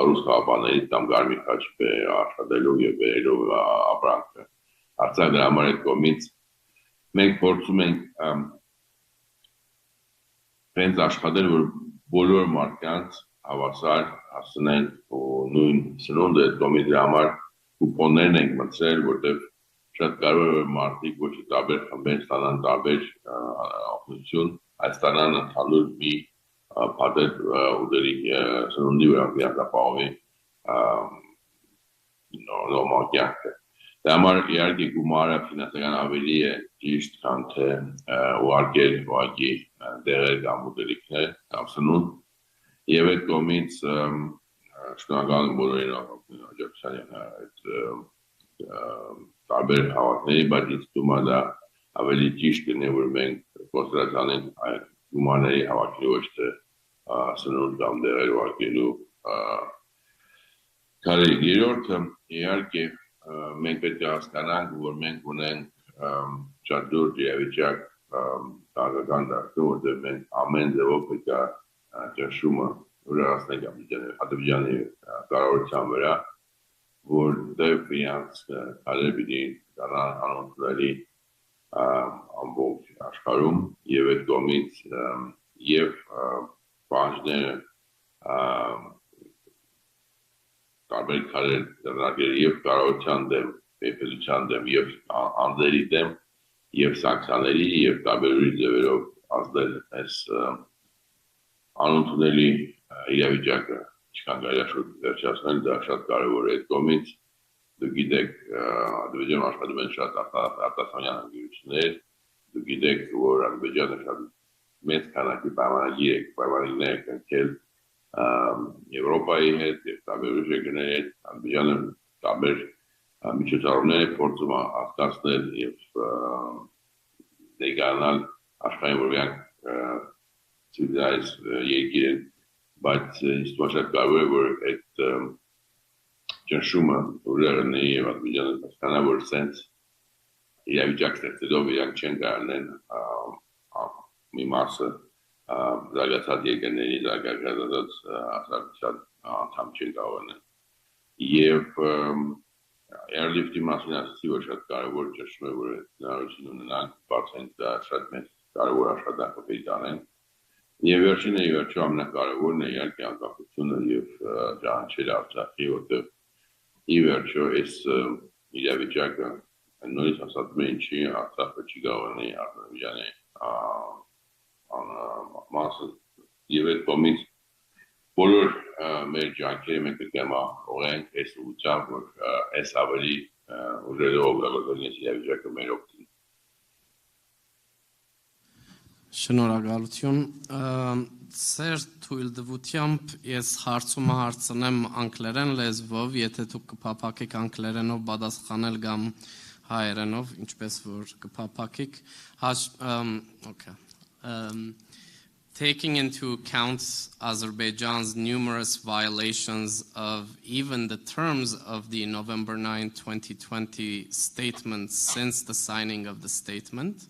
ռուս խաղապաներից կամ Գարմիր Խաչի աշխատելով եւ բերելով ապրանքը։ Արցախ դրա համար այդ կողմից մենք փորձում ենք հենց աշխատել, որ բոլոր մարդկանց հավասար հասնեն նույն սնունդը, այդ կողմից դրա համար կուպոններն ենք մտցրել, որտեղ շատ կարևոր է մարդիկ ոչ թե տարբեր խմբեր ստանան տարբեր օգնություն, այլ ստանան ընդհանուր մի փաթեթ ուտելիք սնունդի վրա ապահովի նորմալ կյանքը։ Դա համար իհարկե գումարը ֆինանսական ավելի է ճիշտ, քան թե ուղարկել ուղղակի դեղեր կամ ուտելիքներ կամ սնունդ։ Եվ այդ կողմից շնորհակալ եմ բոլորին աջակցության այդ տարբեր հավաքների, բայց ինձ թվում է դա ավելի ճիշտ կլինի, որ մենք կոնսենտրացիանենք այդ գումարների հավաքելու ոչ թե սնունդ կամ դեղեր ուղարկելու քարերի։ Երրորդը իհարկե մենք պետք է հասկանանք, որ մենք ունենք շատ լուրջ իրավիճակ քաղաքական դաշտում, որտեղ մենք ամեն ձևով պետք է ճնշումը ուրացնենք Ադրբեջանի կառավարության վրա, որտեղ իրանց քարերը պիտի դառնան անընդունելի ամբողջ աշխարհում եւ այդ կողմից եւ բանջները տարբեր քարեր դրնակել եւ կառավարության դեմ, պետության դեմ եւ անձերի դեմ եւ սանկցիաների եւ տարբեր ձևերով ազդել այս անընդունելի իրավիճակը ինչքան կարելի է շուտ վերջացնել, դա շատ կարևոր է այդ կողմից։ Դուք գիտեք, Ադրբեջանում աշխատում են շատ արտասահմանյան ընկերություններ, դուք գիտեք, որ Ադրբեջանը շատ մեծ քանակի պայմանագիրներ կնքել Եվրոպայի հետ եւ տարբեր երկրների հետ, Ադրբեջանը տարբեր միջոցառումներ է փորձում հասկացնել եւ ներկայանալ աշխարհին, որ իրանք ցիվիլիզացիա երկիր են, բայց ինձ շատ կարևոր է, որ այդ ճնշումը ուժերն եւ Ադրբեջանը հասկանա, որ սենց իրավիճակ ստեղծելով իրանք չեն կարողանան մի մասը զարգացած երկրների զարգացած հասարակության անդամ չեն կարողանան։ Եվ airlift-ի մասին ասացի, որ շատ կարևոր ճնշում է, որ հնարավորություն ունենանք, բացենք դա շատ մեծ կարևոր աշխատանք պետք է անենք։ Եվ վերջինը ի վերջո ամենակարևորն է իհարկե անկախությունը եւ ճանաչել Արցախի, որտեղ ի վերջո այս իրավիճակը նույնիսկ ասածում է ինչի Արցախը չի կարողանա Ադրբեջանի մասը եւ այդ կողմից բոլոր մեր ջանքերը մենք պետք է ուղղենք այս ուղղությամբ, որ այս ավելի ուժերով օգտագործել իրավիճակը մեր օգտին։ Շնորհակալություն։ Սեր թույլտվությամբ ես հարցումը հարցնեմ անգլերեն լեզվով, եթե դուք կփափակեք անգլերենով պատասխանել կամ հայերենով, ինչպես որ կփափակեք։ Taking into account Azerbaijan's numerous violations of even the terms of the November 9, 2020 statement since the signing of the statement,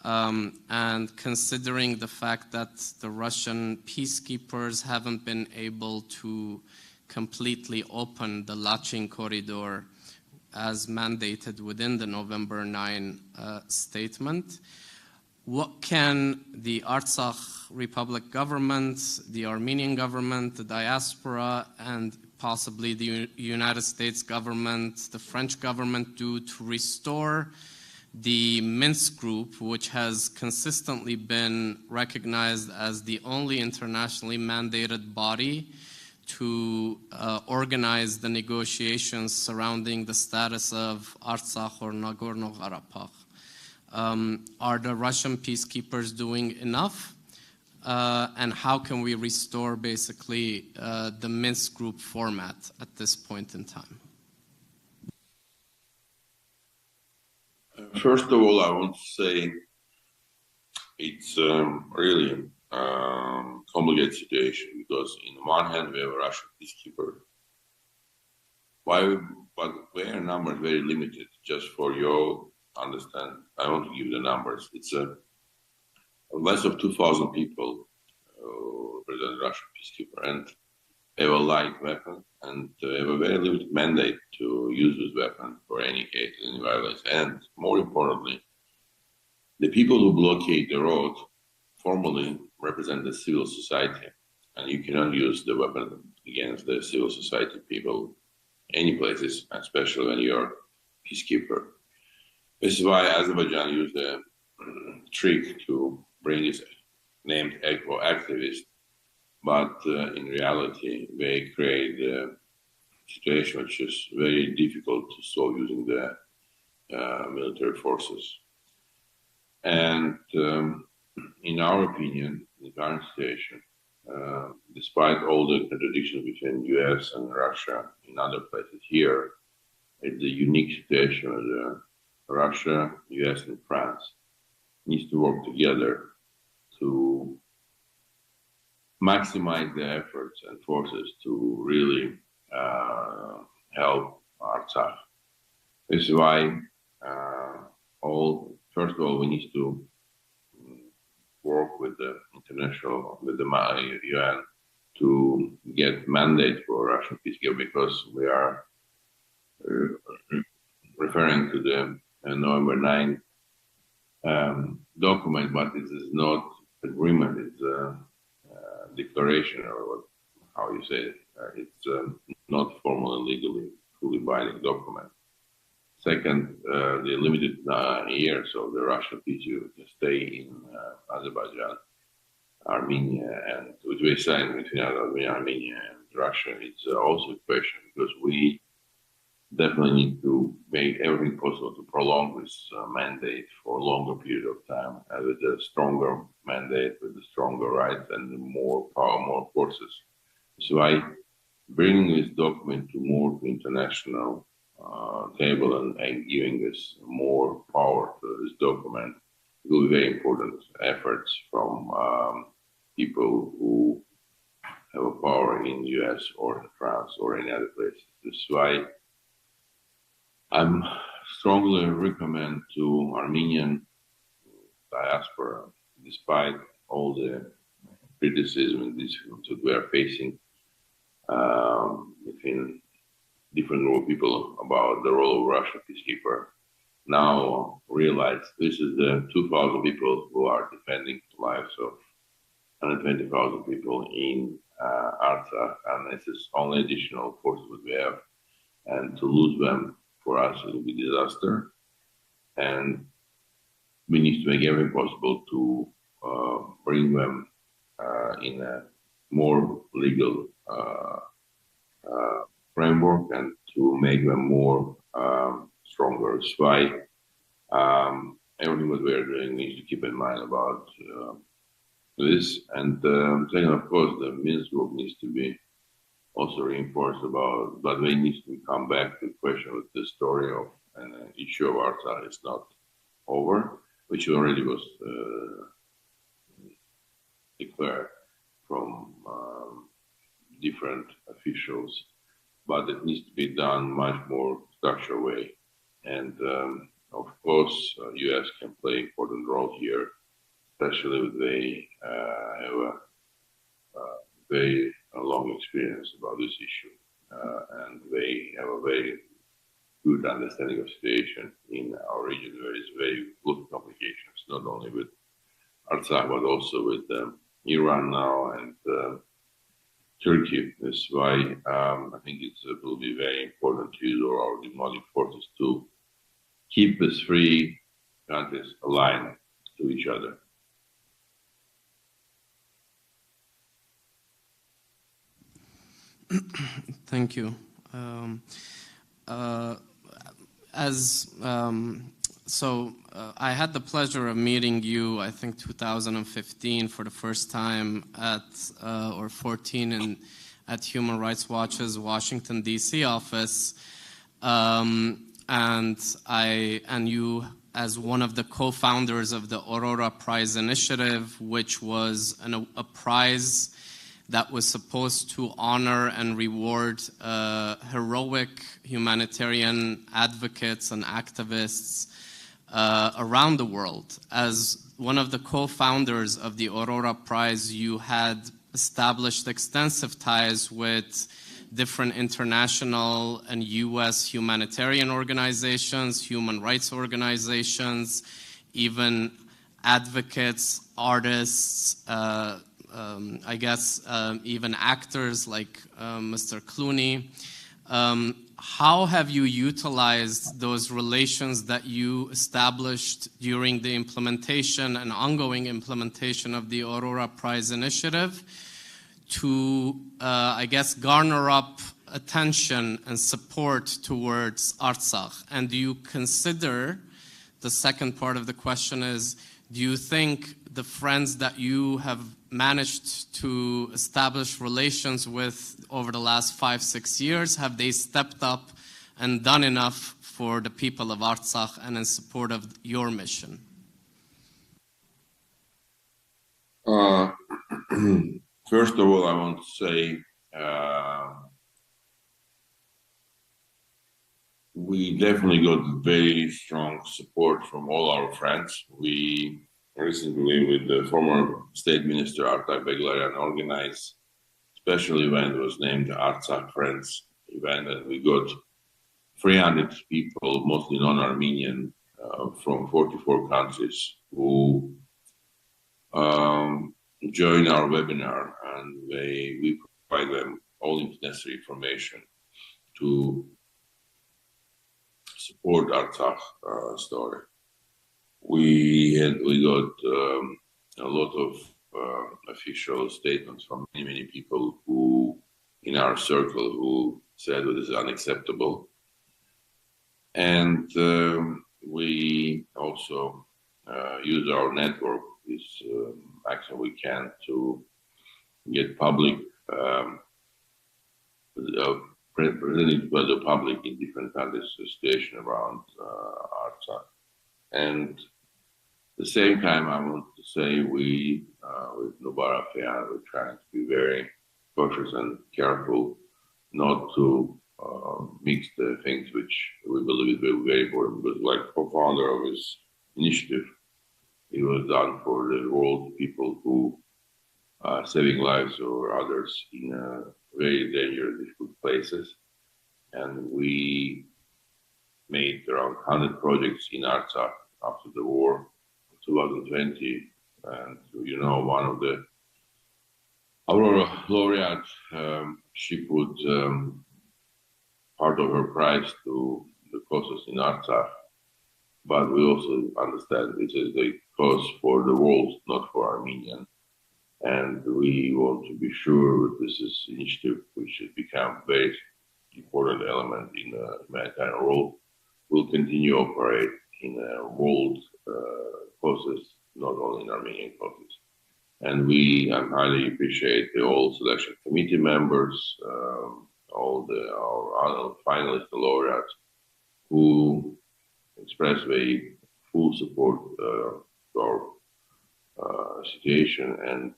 and considering the fact that the Russian peacekeepers haven't been able to completely open the Lachin corridor as mandated within the November 9 statement, what can the Artsakh Republic government, the Armenian government, the diaspora, and possibly the United States government, the French government do to restore the Minsk group, which has consistently been recognized as the only internationally mandated body to organize the negotiations surrounding the status of Artsakh or Nagorno-Karabakh? Are the Russian peacekeepers doing enough? and how can we restore basically the Minsk group format at this point in time? First of all, I want to say it's really complicated situation because in one hand we have a Russian peacekeeper. But their number is very limited. Just for your understand, I want to give the numbers. It's less of 2,000 people represent Russian peacekeeper, and they have a light weapon and have a very limited mandate to use this weapon for any case, any violence. And more importantly, the people who blockade the road formally represent the civil society, and you cannot use the weapon against the civil society people any places, especially when you're peacekeeper. This is why Azerbaijan used a trick to bring his named eco activist, but in reality they create a situation which is very difficult to solve using the military forces. And in our opinion, in the current situation, despite all the contradictions between US and Russia in other places here, it's a unique situation where Russia, US and France needs to work together to maximize the efforts and forces to really help Artsakh. This is why first of all, we need to work with the with the UN to get mandate for Russian peacekeeper, because we are referring to the November 9 document, but this is not agreement, it's a declaration, or how you say it. It's not formally, legally, fully binding document. Second, the limited years of the Russian peacekeeper to stay in Azerbaijan, Armenia, and Uzbekistan, between Armenia and Russia, it's also a question, because we definitely need to make everything possible to prolong this mandate for a longer period of time, with a stronger mandate, with a stronger rights and more power, more forces. So I bringing this document to more international table and giving us more power to this document will be very important efforts from people who have a power in the US or in France or any other places. This is why I'm strongly recommend to Armenian diaspora, despite all the criticism and difficulties that we are facing between different group of people about the role of Russian peacekeeper, now realize this is the 2,000 people who are defending the lives of 120,000 people in Artsakh, and this is only additional forces that we have, and to lose them for us it will be disaster, and we need to make everything possible to bring them in a more legal framework and to make them more stronger. That's why everything that we are doing needs to keep in mind about this. And second, of course, the Minsk group needs to be also reinforced about, but we need to come back to the question of the story of an issue of Artsakh is not over, which already was declared from different officials, but it needs to be done much more structured way. And of course, US can play an important role here, especially if they have a very long experience about this issue, and they have a very good understanding of situation in our region, where it's very good complications, not only with Artsakh, but also with Iran now and Turkey. That's why I think it will be very important to use all our diplomatic forces to keep these three countries aligned to each other. Thank you. As I had the pleasure of meeting you, I think 2015 for the first time or 14 at Human Rights Watch's Washington, D.C. office. And you, as one of the co-founders of the Aurora Prize Initiative, which was a prize that was supposed to honor and reward heroic humanitarian advocates and activists around the world. As one of the co-founders of the Aurora Prize, you had established extensive ties with different international and U.S. humanitarian organizations, human rights organizations, even advocates, artists, even actors like Mr. Clooney. How have you utilized those relations that you established during the implementation and ongoing implementation of the Aurora Prize Initiative to, garner up attention and support towards Artsakh? And do you consider, the second part of the question is, do you think the friends that you have managed to establish relations with over the last 5-6 years, have they stepped up and done enough for the people of Artsakh and in support of your mission? First of all, I want to say we definitely got very strong support from all our friends. We recently, with the former State Minister Artak Beglarian, organized a special event. It was named the Artsakh Friends event, and we got 300 people, mostly non-Armenian, from 44 countries who joined our webinar, and we provide them all necessary information to support Artsakh story. We got a lot of official statements from many people who, in our circle, who said that this is unacceptable. And we also use our network, this action we can, to get public, presenting to the public in different countries the situation around Artsakh. And at the same time, I want to say we, with Nubara Fian, we're trying to be very cautious and careful not to mix the things which we believe is very important. Because, like co-founder of this initiative, it was done for the world people who are saving lives or others in very dangerous, difficult places. And we made around 100 projects in Artsakh after the war, 2020. And one of the Aurora laureate, she put part of her prize to the causes in Artsakh. But we also understand this is the cause for the world, not for Armenian. And we want to be sure that this is initiative which should become a very important element in the humanitarian world. Will continue to operate in world causes, not only in Armenian causes. And I highly appreciate all selection committee members, all our finalists, the laureates, who expressed very full support to our situation. And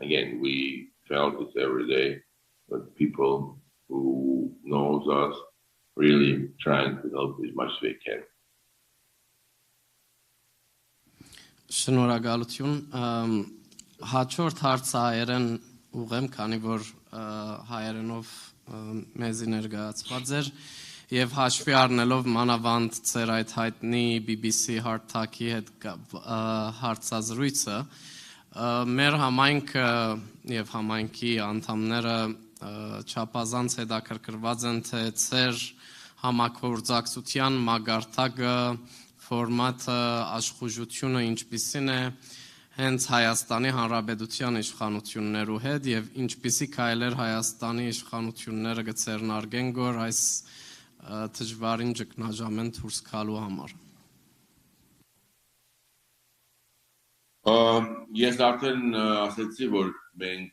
again, we felt it every day, but people who knows us really trying to help as much as they can. Շնորհակալություն։ Հաջորդ հարցը հայերեն ուղեմ, քանի որ հայերենով մեզի ներկայացված էր, եւ հաշվի առնելով մանավանդ ծեր այդ հայտնի BBC հարթակի հետ հարցազրույցը, մեր համայնքը եւ համայնքի անդամները չափազանց հետաքրքրված են, թե ծեր համագործակցության մագարտակը, ֆորմատը, աշխուժությունը ինչպիսին է հենց Հայաստանի Հանրապետության իշխանություններու հետ եւ ինչպիսի քայլեր Հայաստանի իշխանությունները կցերնարգեն գոր այս դժվարին ճգնաժամեն դուրս գալու համար։ Ես արդեն ասացի, որ մենք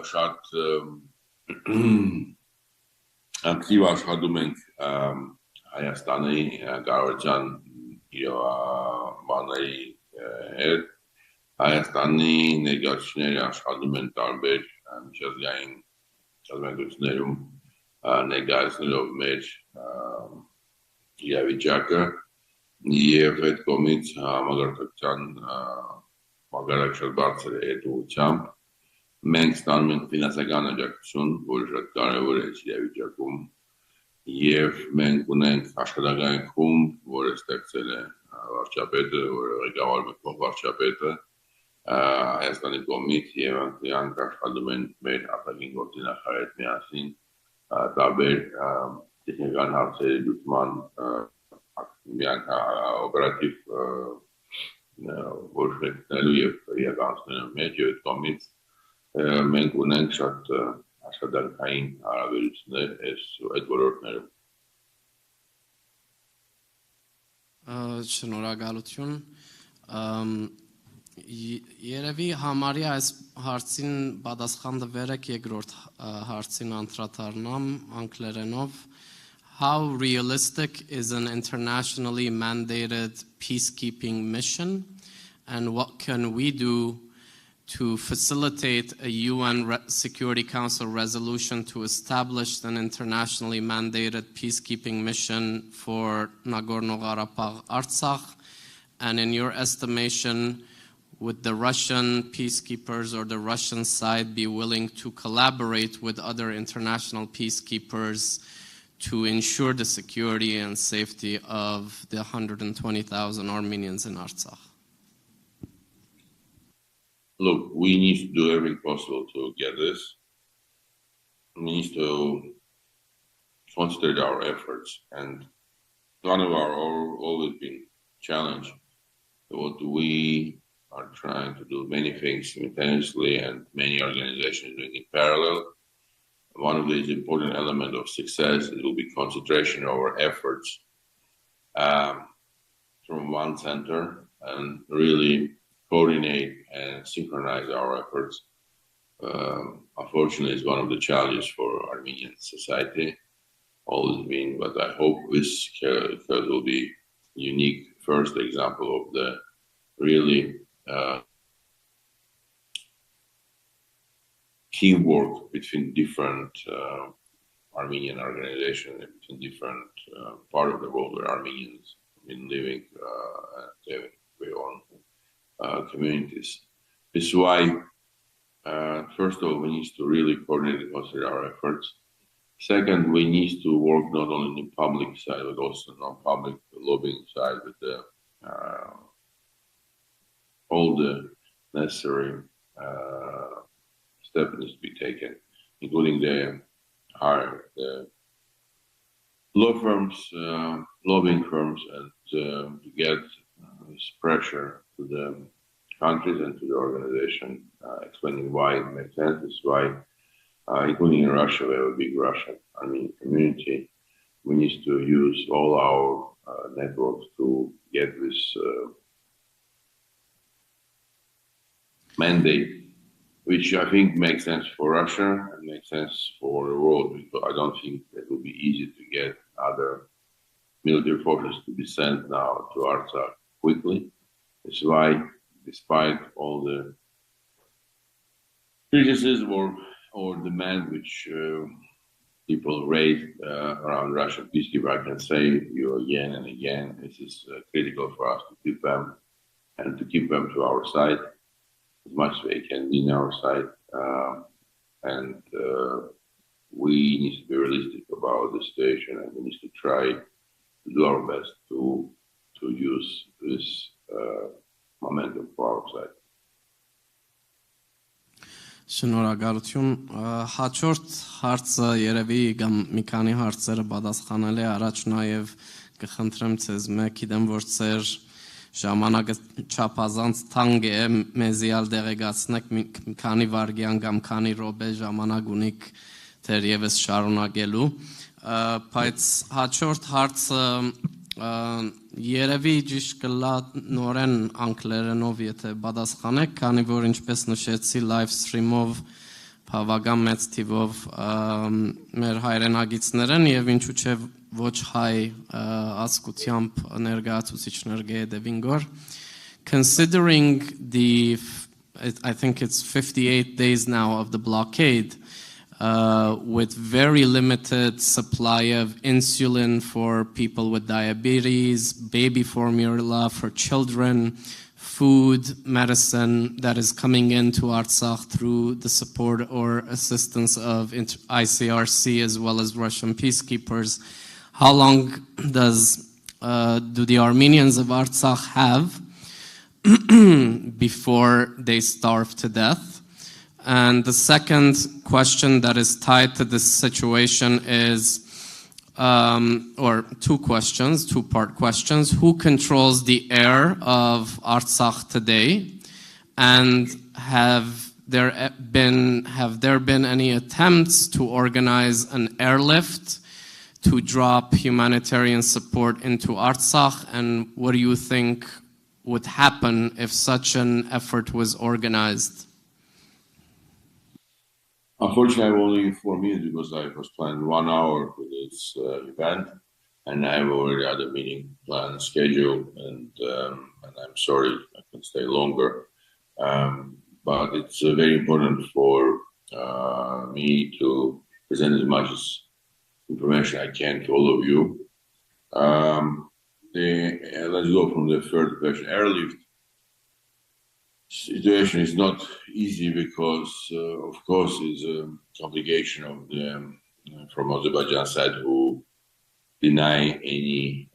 շատ ակտիվ աշխատում ենք Հայաստանի կառավարության իրավաբանների հետ Հայաստանի ներկայացուցիչները աշխատում են տարբեր միջազգային կազմակերպություններում ներկայացնելով մեր իրավիճակը եւ այդ կողմից համագործակցության մակարդակ շատ բարձր է այդ ուղղությամբ մենք ստանում ենք ֆինանսական աջակցություն, որը շատ կարևոր է իրավիճակում եւ մենք ունենք աշխատանքային խումբ, որը ստեղծել է վարչապետը, որը ղեկավարում է փոխվարչապետը Հայաստանի կողմից եւ անք աշխատում են մեր արտաքին գործի նախարարի միասին տարբեր տեխնիկական հարցերի լուծման միանք օպերատիվ որոշումներու եւ իրականացնելու մեջ եւ այդ կողմից մենք ունենք շատ աշխատանքային հարաբերություններ այդ ոլորտներում Շնորհակալություն Երևի համարյա այս հարցին պատասխան տվեր եք երկրորդ հարցին անդրադառնամ անգլերենով How realistic is an internationally mandated peacekeeping mission and what can we do to facilitate a UN Security Council resolution to establish an internationally mandated peacekeeping mission for Nagorno-Karabakh Artsakh and in your estimation would the Russian peacekeepers or the Russian side be willing to collaborate with other international peacekeepers to ensure the security and safety of the 120,000 Armenians in Artsakh? Look, we need to do everything possible to get this. We need to concentrate our efforts, and one of our always been challenge. What we are trying to do many things simultaneously, and many organizations doing in parallel. One of these important elements of success it will be concentration of our efforts from one center and really coordinate and synchronize our efforts. Unfortunately, it's one of the challenges for Armenian society, always been, but I hope this will be unique first example of the really teamwork between different Armenian organizations, between different part of the world where Armenians have been living and having their own communities. This is why, first of all, we need to really coordinate and consider our efforts. Second, we need to work not only on the public side, but also non-public lobbying side with the all the necessary steps needs to be taken, including the law firms, lobbying firms, and to get this pressure to the countries and to the organization, explaining why it makes sense. This is why, including in Russia, we have a big Russian Armenian community. We need to use all our networks to get this mandate, which I think makes sense for Russia and makes sense for the world, because I don't think it will be easy to get other military forces to be sent now to Artsakh quickly. That's why, despite all the criticism or demand which people raised around Russian peacekeeper, I can say you again and again, this is critical for us to keep them and to keep them to our side as much as they can be in our side. And we need to be realistic about the situation, and we need to try to do our best to use this momentum for our side. Շնորհակալություն հաջորդ հարցը երևի կամ մի քանի հարցերը պատասխանել է առաջ նաև կխնդրեմ ցեզ մեկ գիտեմ որ ծեր ժամանակը չափազանց թանկ է մեզիալ դեղեկացնեք մի քանի վայրկյան կամ քանի րոպե ժամանակ ունիք թերևս շարունակելու բայց հաջորդ հարցը Երևի ճիշտ կլա նորեն անգլերենով եթե պատասխանեք, քանի որ ինչպես նշեցի live stream-ով բավական մեծ թիվով մեր հայրենագիցներ են եւ ինչու՞ չէ ոչ հայ ազգությամբ ներկայացուցիչներ գեդևին գոր. Considering I think it's 58 days now of the blockade, with very limited supply of insulin for people with diabetes, baby formula for children, food, medicine that is coming into Artsakh through the support or assistance of ICRC as well as Russian peacekeepers. How long do the Armenians of Artsakh have before they starve to death? And the second question that is tied to this situation is, or two questions, two-part questions. Who controls the air of Artsakh today? And have there been any attempts to organize an airlift to drop humanitarian support into Artsakh? And what do you think would happen if such an effort was organized? Unfortunately, I'm only informed because I was planned 1 hour for this event, and I have already had a meeting plan scheduled, and I'm sorry I can stay longer. But it's very important for me to present as much information I can to all of you. Let's go from the third question. Airlift situation is not easy because, of course, it's a complication of the from Azerbaijan side who deny any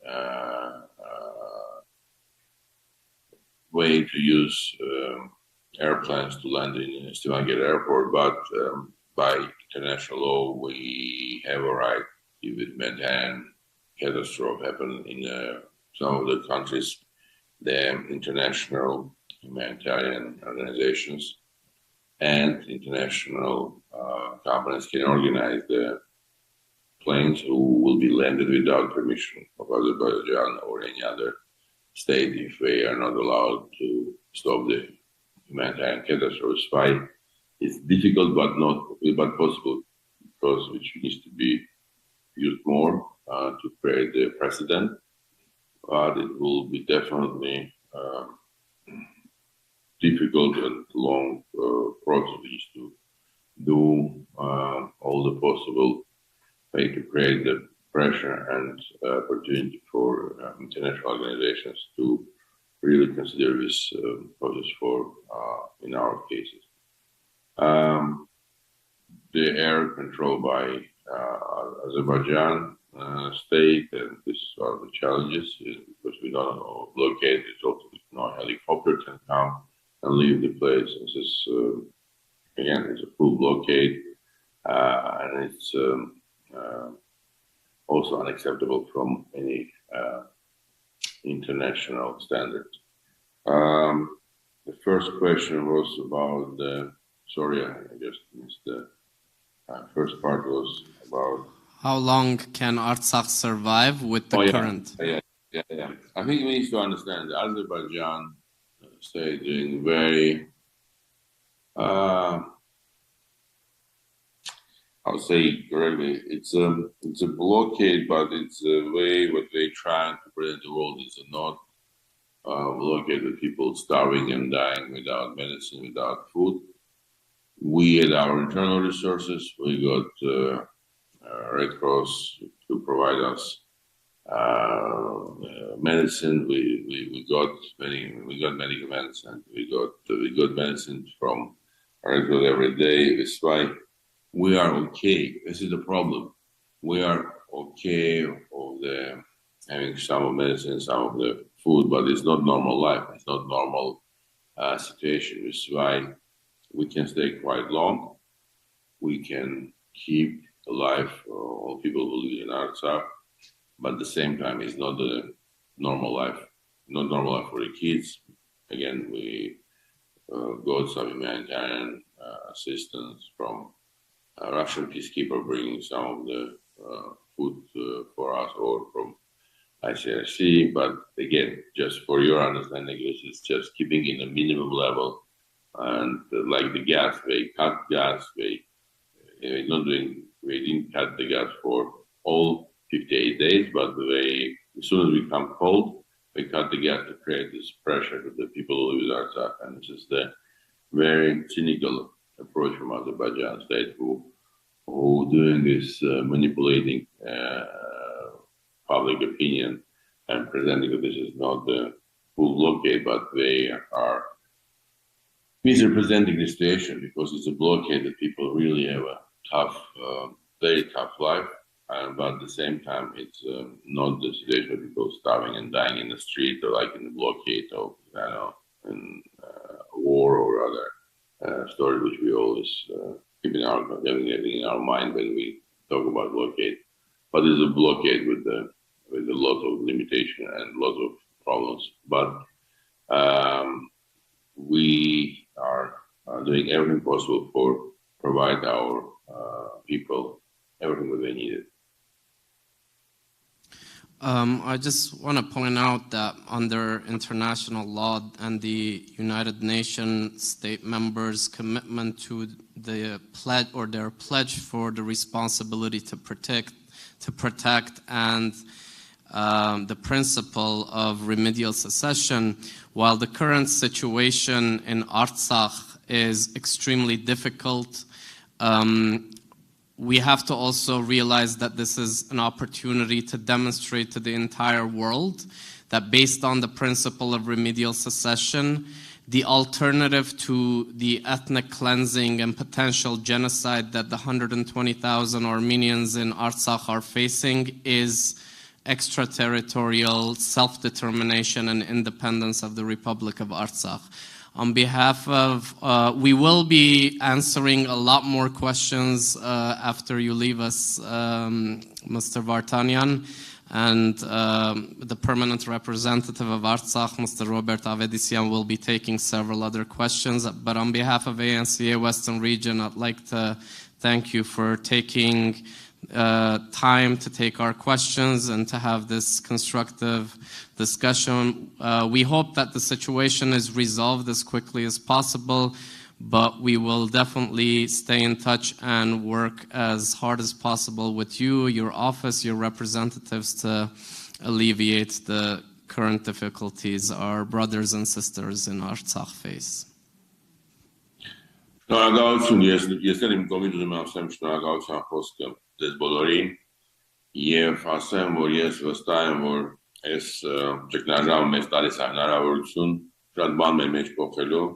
way to use airplanes to land in Stavanger airport, but by international law, we have a right if it humanitarian catastrophe happen in some of the countries. The international humanitarian organizations and international companies can organize the planes who will be landed without permission of Azerbaijan or any other state if they are not allowed to stop the humanitarian catastrophe. Why it's difficult but possible, because which needs to be used more to create the precedent, but it will be definitely difficult and long process to do all the possible way to create the pressure and opportunity for international organizations to really consider this process for in our cases. The air control by Azerbaijan state, and this are the challenges because we don't know blockade. It's also no helicopter can come and leave the place. This is again, it's a full blockade, and it's also unacceptable from any international standards. The first question was about the. Sorry, I just missed the first part. Was about how long can Artsakh survive with the current? Yeah. I think we need to understand the Azerbaijan state doing very, I'll say correctly, it's a blockade, but it's a way what they're trying to present the world is not blockade with people starving and dying without medicine, without food. We had our internal resources. We got Red Cross to provide us medicine. We got medicaments, and we got medicine from Red Cross every day. That's why we are okay. This is the problem. We are okay of the having some of medicine, some of the food, but it's not normal life. It's not normal situation. This is why we can stay quite long. We can keep alive all people who live in Artsakh, but at the same time, it's not the normal life. Not normal life for the kids. Again, we got some humanitarian assistance from Russian peacekeeper bringing some of the food for us, or from ICRC, but again, just for your understanding, this is just keeping in a minimum level. And like the gas, they cut gas, they didn't cut the gas for all 58 days, but as soon as we come cold, we cut the gas to create this pressure to the people who live in Artsakh. And this is the very cynical approach from Azerbaijan state who doing this manipulating public opinion and presenting that this is not the full blockade, but they are misrepresenting the situation because it's a blockade that people really have a tough, very tough life. But at the same time, it's not the situation of people starving and dying in the street or like in the blockade of, in war or other story which we always keep in our mind when we talk about blockade. But it's a blockade with a lot of limitation and a lot of problems. But we are doing everything possible for provide our people everything that they needed. I just want to point out that under international law and the United Nations state members' commitment to the pledge or their pledge for the responsibility to protect and the principle of remedial secession, while the current situation in Artsakh is extremely difficult, we have to also realize that this is an opportunity to demonstrate to the entire world that based on the principle of remedial secession, the alternative to the ethnic cleansing and potential genocide that the 120,000 Armenians in Artsakh are facing is extraterritorial self-determination and independence of the Republic of Artsakh. On behalf of, we will be answering a lot more questions after you leave us, Mr. Vartanian, and the permanent representative of Artsakh, Mr. Robert Avedisian, will be taking several other questions. But on behalf of ANCA Western Region, I'd like to thank you for taking time to take our questions and to have this constructive discussion. We hope that the situation is resolved as quickly as possible, but we will definitely stay in touch and work as hard as possible with you, your office, your representatives to alleviate the current difficulties our brothers and sisters in Artsakh face. Շնորհակալություն, ես էլ իմ կողմից ուզում եմ ասեմ շնորհակալության խոսքը ձեզ բոլորին եւ ասեմ, որ ես վստահ եմ, որ այս ճգնաժամը մեզ տալիս է հնարավորություն շատ բան մեր մեջ փոխելու։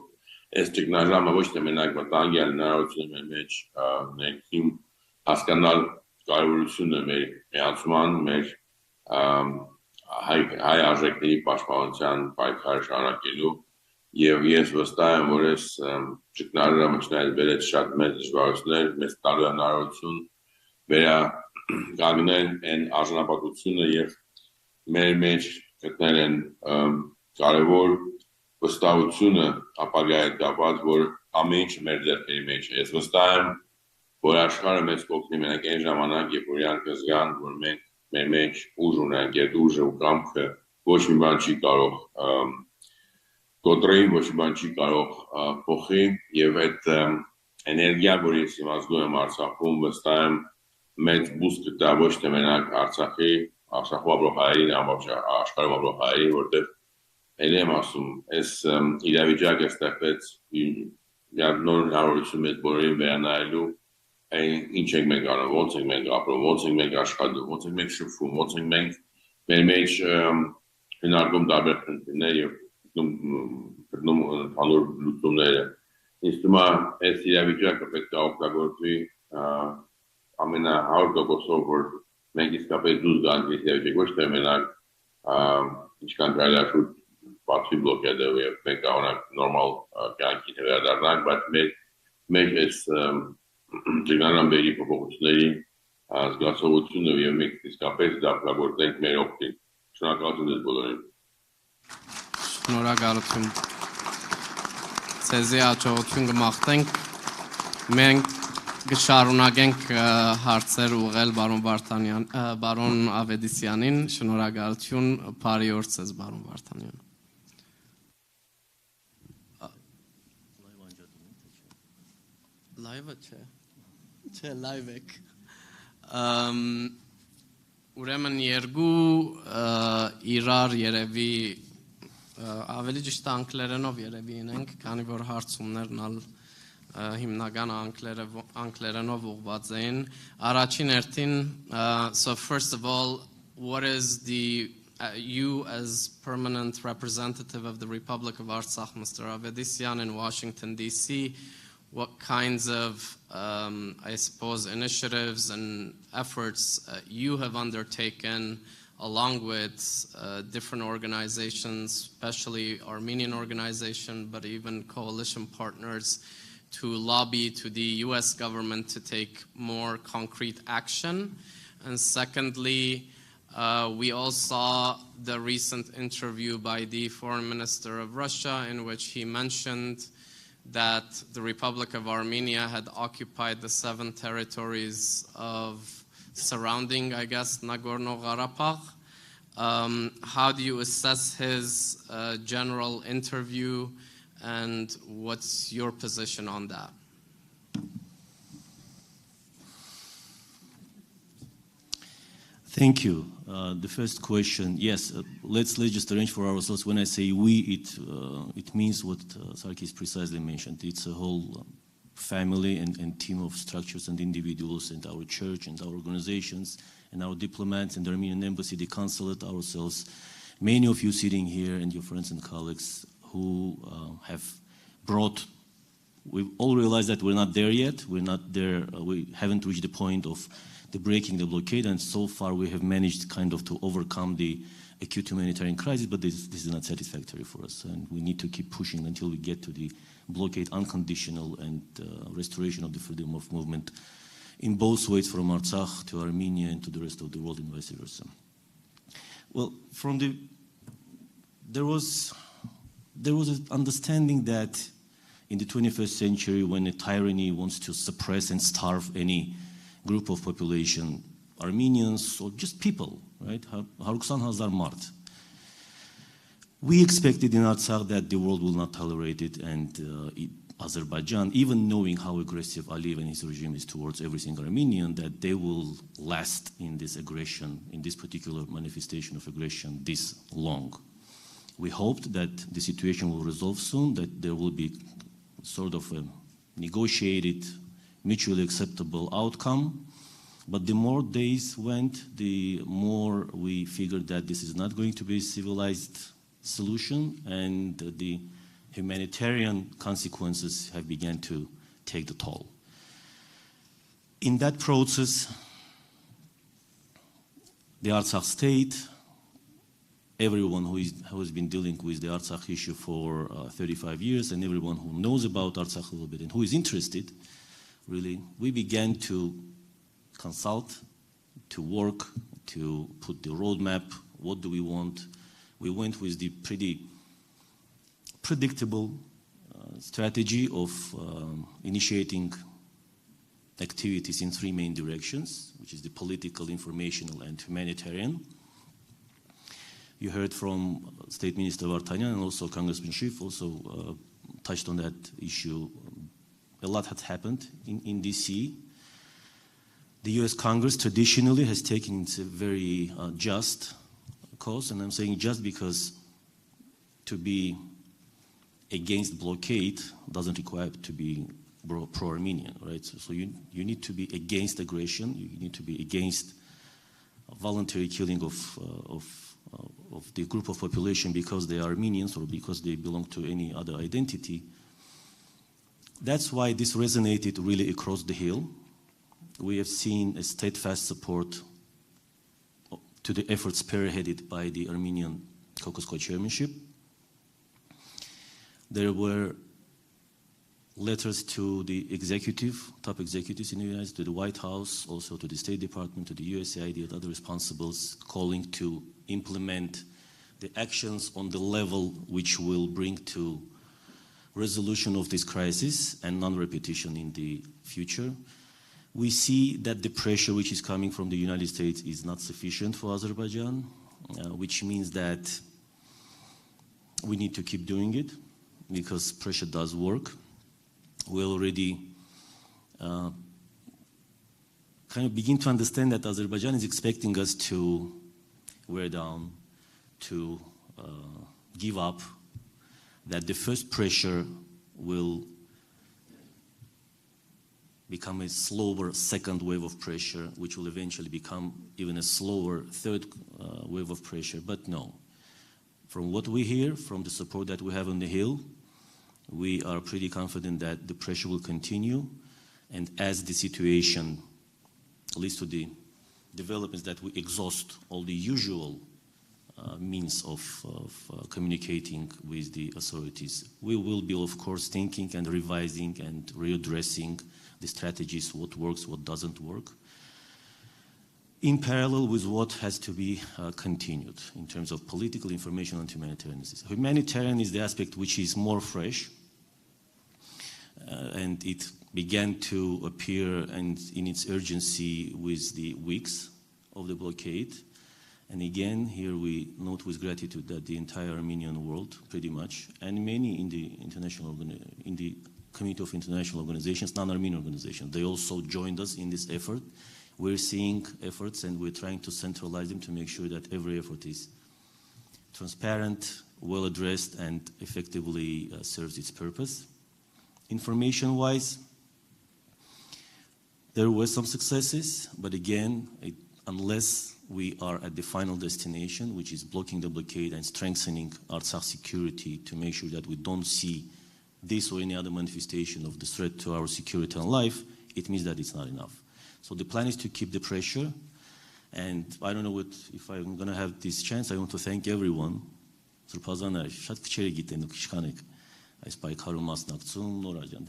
Այս ճգնաժամը ոչ թե մենակ վտանգ է, հնարավորություն մեր մեջ ներքին հասկանալ կարևորությունը մեր միացման, մեր հայ արժեքների պաշտպանության պայքարը շարունակելու։ Եվ ես վստահ եմ, որ այս ճգնաժամը չնայած բերեց շատ մեծ դժվարություններ, մեզ տալու է հնարավորություն վերականգնել այն արժանապատվությունը եւ մեր մեջ գտնել են կարևոր վստահությունը ապագայի հետ կապված, որ ամեն ինչ մեր ձեռքերի մեջ է։ Ես վստահ եմ, որ աշխարհը մեզ կօգնի մենակ այն ժամանակ, երբ որ իրանք զգան, որ մենք մեր մեջ ուժ ունենք, այդ ուժը ու կամքը ոչ մի բան չի կարող կոտրի, ոչ մի բան չի կարող փոխի եւ այդ էներգիա, որ ես հիմա զգում եմ Արցախում, վստահ եմ մեծ բուստ կտա ոչ թե մենակ Արցախի, Արցախում ապրող հայերին, ամբողջ աշխարհում ապրող հայերին, որտեղ ել եմ ասում, այս իրավիճակը ստեղծեց նոր հնարավորություն մեզ բոլորին վերանայելու ինչ ենք մենք անում, ոնց ենք մենք ապրում, ոնց ենք մենք աշխատում, ոնց ենք մենք շփվում, ոնց ենք մենք մեր մեջ հնարքում տարբեր խնդիրներ եւ գտնում հանուր լուծումները։ Ինձ թվում է այս իրավիճակը պետք է օգտագործվի ամենա 100%-ով, որ մենք իսկապես դուրս գանք այս իրավիճակից, ոչ թե մենակ ինչքան կարելի է շուտ բացի բլոկադով եւ մենք կարողանանք նորմալ կյանքին վերադառնանք, բայց մեր այս ճգնաժամերի փոփոխությունների զգացողությունը եւ մենք իսկապես դա օգտագործենք մեր օգտին։ Շնորհակալություն ձեզ բոլորին։ Շնորհակալություն։ Ցեզի աջակցություն կմաղթենք։ Մենք Գշարունակենք հարցեր ուղղել բարոն Ավետիսյանին, շնորհակալություն, բարի օր ձեզ բարոն Վարդանյան։ Live չէ։ Չէ, live եք։ Ուրեմն երկու իրար երևի ավելի ճիշտ անգլերենով երևի ենք, քանի որ հարցումներն ալ հիմնական անգլերենով ուղղված էին։ Առաջին հերթին, so first of all, what is the you as permanent representative of the Republic of Artsakh, Mr. Avedisyan in Washington, D.C., what kinds of, I suppose, initiatives and efforts you have undertaken along with different organizations, especially Armenian organization, but even coalition partners, to lobby to the U.S. government to take more concrete action? And secondly, we all saw the recent interview by the foreign minister of Russia in which he mentioned that the Republic of Armenia had occupied the 7 territories of surrounding, I guess, Nagorno-Karabakh. How do you assess his general interview, and what's your position on that? Thank you. The first question, yes, let's just arrange for ourselves. When I say we, it means what Sarkis precisely mentioned. It's a whole family and team of structures and individuals, and our church and our organizations and our diplomats and the Armenian embassy, the consulate, ourselves, many of you sitting here and your friends and colleagues who have brought. We all realize that we're not there yet. We're not there. We haven't reached the point of the breaking the blockade, and so far we have managed kind of to overcome the acute humanitarian crisis, but this is not satisfactory for us, and we need to keep pushing until we get to the blockade unconditional and restoration of the freedom of movement in both ways, from Artsakh to Armenia and to the rest of the world and vice versa. Well, there was an understanding that in the 21st century, when a tyranny wants to suppress and starve any group of population, Armenians or just people, right? Haruksan Hazar Mart. We expected in Artsakh that the world will not tolerate it, and Azerbaijan, even knowing how aggressive Aliyev and his regime is towards every single Armenian, that they will last in this aggression, in this particular manifestation of aggression this long. We hoped that the situation will resolve soon, that there will be sort of a negotiated, mutually acceptable outcome. But the more days went, the more we figured that this is not going to be a civilized solution, and the humanitarian consequences have begun to take the toll. In that process, the Artsakh state, everyone who has been dealing with the Artsakh issue for 35 years, and everyone who knows about Artsakh a little bit and who is interested, really, we began to consult, to work, to put the roadmap. What do we want? We went with the pretty predictable strategy of initiating activities in 3 main directions, which is the political, informational, and humanitarian. You heard from State Minister Vartanyan, and also Congressman Schiff also touched on that issue. A lot has happened in DC. The US Congress traditionally has taken a very just course, and I'm saying just because to be against blockade doesn't require to be pro-Armenian, right? So you need to be against aggression, you need to be against voluntary killing of the group of population because they are Armenians or because they belong to any other identity. That's why this resonated really across the Hill. We have seen a steadfast support to the efforts spearheaded by the Armenian Caucasus Co-Chairmanship. There were letters to the top executives in the United States, to the White House, also to the State Department, to the USAID and other responsibles, calling to implement the actions on the level which will bring to resolution of this crisis and non-repetition in the future. We see that the pressure which is coming from the United States is not sufficient for Azerbaijan, which means that we need to keep doing it because pressure does work. We already kind of begin to understand that Azerbaijan is expecting us to wear down, to give up, that the first pressure will become a slower second wave of pressure, which will eventually become even a slower third wave of pressure. But no, from what we hear, from the support that we have on the Hill, we are pretty confident that the pressure will continue. And as the situation leads to the developments that we exhaust all the usual means of communicating with the authorities, we will be, of course, thinking and revising and readdressing the strategies, what works, what doesn't work, in parallel with what has to be continued in terms of political, information, and humanitarian assistance. Humanitarian is the aspect which is more fresh, and it began to appear and in its urgency with the weeks of the blockade. And again, here we note with gratitude that the entire Armenian world, pretty much, and many in the community of international organizations, non-Armenian organizations, they also joined us in this effort. We're seeing efforts and we're trying to centralize them to make sure that every effort is transparent, well addressed, and effectively serves its purpose. Information-wise, there were some successes, but again, unless we are at the final destination, which is blocking the blockade and strengthening Artsakh security to make sure that we don't see this or any other manifestation of the threat to our security and life, it means that it's not enough. So the plan is to keep the pressure, and I don't know if I'm going to have this chance. I want to thank everyone. Այս պայքարում մասնակցում, Նորա ջան,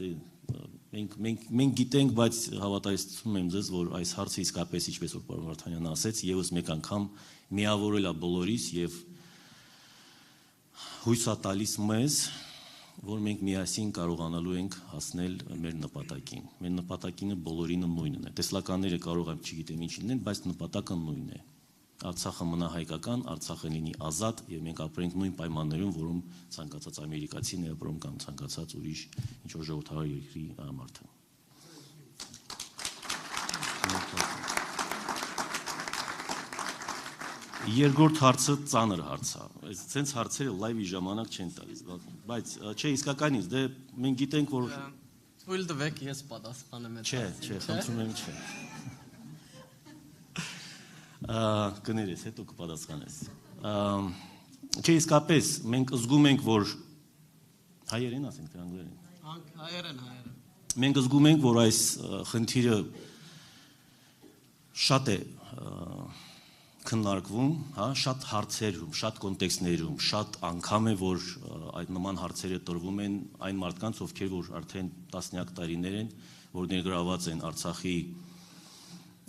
մենք գիտենք, բայց հավատացնում եմ ձեզ, որ այս հարցը իսկապես ինչպես որ պարոն Վարդանյանը ասեց, եւս մեկ անգամ միավորել է բոլորիս եւ հույս է տալիս մեզ, որ մենք միասին կարողանալու ենք հասնել մեր նպատակին։ Մեր նպատակինը բոլորինը նույնն է։ Տեսլականները կարող եմ չգիտեմ ինչ լինեն, բայց նպատակը նույնն է։ Արցախը մնա հայկական, Արցախը լինի ազատ եւ մենք ապրենք նույն պայմաններում, որում ցանկացած ամերիկացին է ապրում կամ ցանկացած ուրիշ ինչ որ ժողովրդավար երկրի մարդը։ Երկրորդ հարցը ծանր հարց է։ Այսպես հարցերը լայվի ժամանակ չեն տալիս, բայց չէ, իսկականից դե մենք գիտենք, որ թույլ տվեք ես պատասխանեմ այդ հարցին։ Չէ, խնդրում եմ, չէ։ Կներես, հետո կպատասխանես։ Չէ, իսկապես, մենք զգում ենք, որ հայերեն ասենք, թե անգլերեն։ Հայերեն։ Մենք զգում ենք, որ այս խնդիրը շատ է քննարկվում, հա, շատ հարցերում, շատ կոնտեքստներում, շատ անգամ է, որ այդ նման հարցերը տրվում են այն մարդկանց, ովքեր որ արդեն տասնյակ տարիներ են, որ ներգրաված են Արցախի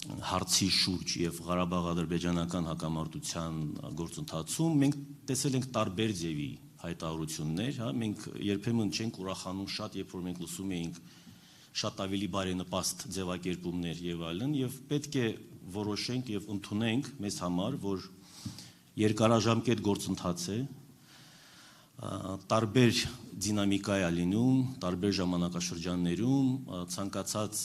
հարցի շուրջ եւ Ղարաբաղ-ադրբեջանական հակամարտության գործընթացում, մենք տեսել ենք տարբեր ձևի հայտարարություններ, հա, մենք երբեմն չենք ուրախանում շատ, երբ որ մենք լսում էինք շատ ավելի բարենպաստ ձևակերպումներ եւ այլն, եւ պետք է որոշենք եւ ընդունենք մեզ համար, որ երկարաժամկետ գործընթաց է, տարբեր դինամիկա է լինում, տարբեր ժամանակաշրջաններում, ցանկացած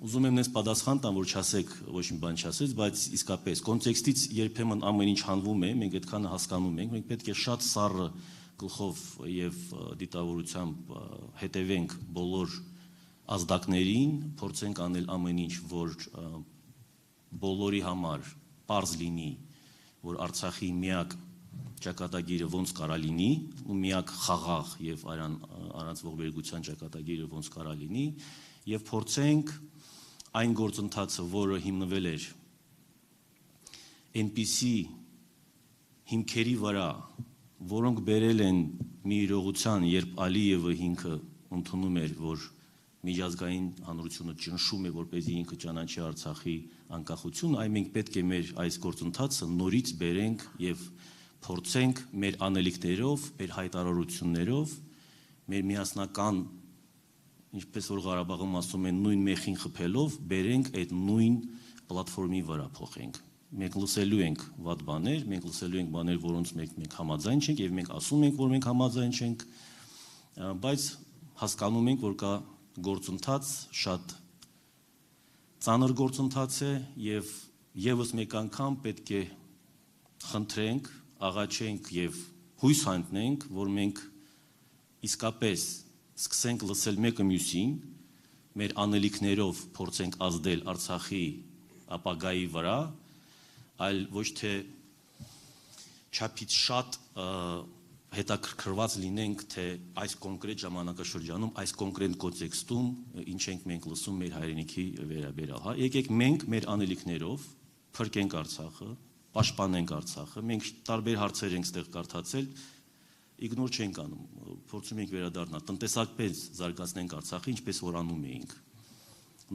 ուզում եմ նես պատասխան տամ, որ չասեք, ոչ մի բան չասես, բայց իսկապես կոնտեքստից երբեմն ամեն ինչ հանվում է, մենք այդքանը հասկանում ենք, մենք պետք է շատ սառը գլխով եւ դիտավորությամբ հետևենք բոլոր ազդակներին, փորձենք անել ամեն ինչ, որ բոլորի համար պարզ լինի, որ Արցախի միակ ճակատագիրը ոնց կարա լինի, ու միակ խաղաղ եւ առանց ողբերգության ճակատագիրը ոնց կարա լինի, եւ փորձենք այն գործընթացը, որը հիմնվել էր այնպիսի հիմքերի վրա, որոնք բերել են մի իրողության, երբ Ալիևը ինքը ընդունում էր, որ միջազգային հանրությունը ճնշում է, որպեսզի ինքը ճանաչի Արցախի անկախություն, այ մենք պետք է մեր այս գործընթացը նորից բերենք եւ փորձենք մեր անելիքներով, մեր հայտարարություններով, մեր միասնական ինչպես որ Ղարաբաղում ասում են, նույն մեխին խփելով, բերենք այդ նույն պլատֆորմի վրա փոխենք։ Մենք լսելու ենք վատ բաներ, մենք լսելու ենք բաներ, որոնց մենք համաձայն չենք, եւ մենք ասում ենք, որ մենք համաձայն չենք, բայց հասկանում ենք, որ կա գործընթաց, շատ ծանր գործընթաց է եւ եւս մեկ անգամ պետք է խնդրենք, աղաչենք եւ հույս հայտնենք, որ մենք իսկապես սկսենք լսել մեկը մյուսին, մեր անելիքներով փորձենք ազդել Արցախի ապագայի վրա, այլ ոչ թե չափից շատ հետաքրքրված լինենք, թե այս կոնկրետ ժամանակաշրջանում, այս կոնկրետ կոնտեքստում ինչ ենք մենք լսում մեր հայրենիքի վերաբերյալ, հա, եկեք մենք մեր անելիքներով փրկենք Արցախը, պաշտպանենք Արցախը, մենք տարբեր հարցեր ենք ստեղ կարդացել, իգնոր չենք անում, փորձում ենք վերադառնալ, տնտեսապես զարգացնենք Արցախը, ինչպես որ անում էինք։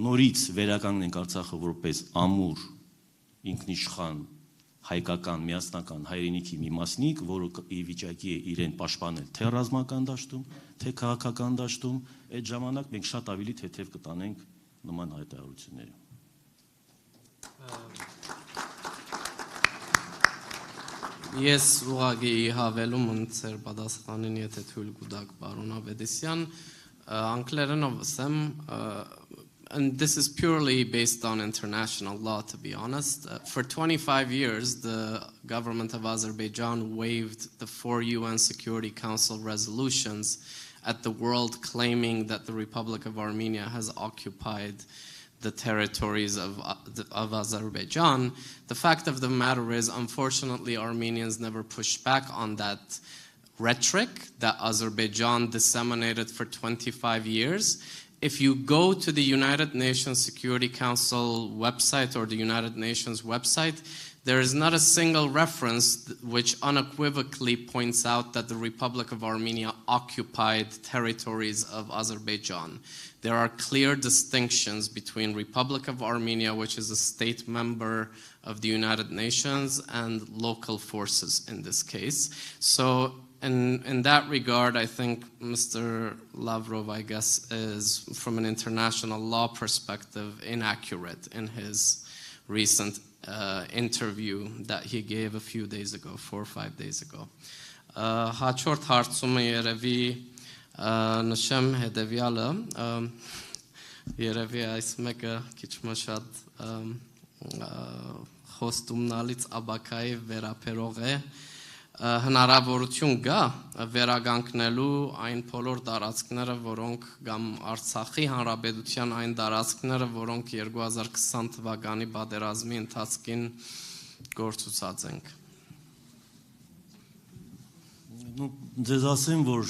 Նորից վերականգնենք Արցախը որպես ամուր, ինքնիշխան, հայկական, միասնական հայրենիքի մի մասնիկ, որը ի վիճակի է իրեն պաշտպանել թե ռազմական դաշտում, թե քաղաքական դաշտում, այդ ժամանակ մենք շատ ավելի թեթև կտանենք նման հայտարարությունները։ Ես ուղղակի հավելում եմ ձեր պատասխանին, եթե թույլ կտաք, պարոն Ավետիսյան, անգլերենով ասեմ, and this is purely based on international law, to be honest. For 25 years, the government of Azerbaijan waived the 4 UN Security Council resolutions at the world, claiming that the Republic of Armenia has occupied the territories of Azerbaijan. The fact of the matter is, unfortunately, Armenians never pushed back on that rhetoric that Azerbaijan disseminated for 25 years. If you go to the United Nations Security Council website or the United Nations website, there is not a single reference which unequivocally points out that the Republic of Armenia occupied territories of Azerbaijan. There are clear distinctions between Republic of Armenia, which is a state member of the United Nations, and local forces in this case. So in that regard, I think Mr. Lavrov, I guess, is, from an international law perspective, inaccurate in his recent interview that he gave a few days ago, 4 or 5 days ago. Հաջորդ հարցումը երևի նշեմ հետևյալը, երևի այս մեկը քիչ շատ խոստումնալից աբակայի վերապերող է, հնարավորություն կա վերագանքնելու այն բոլոր տարածքները, որոնք կամ Արցախի հանրապետության այն տարածքները, որոնք 2020 թվականի պատերազմի ընթացքին գործուցած ենք։ Ձեզ ասեմ, որ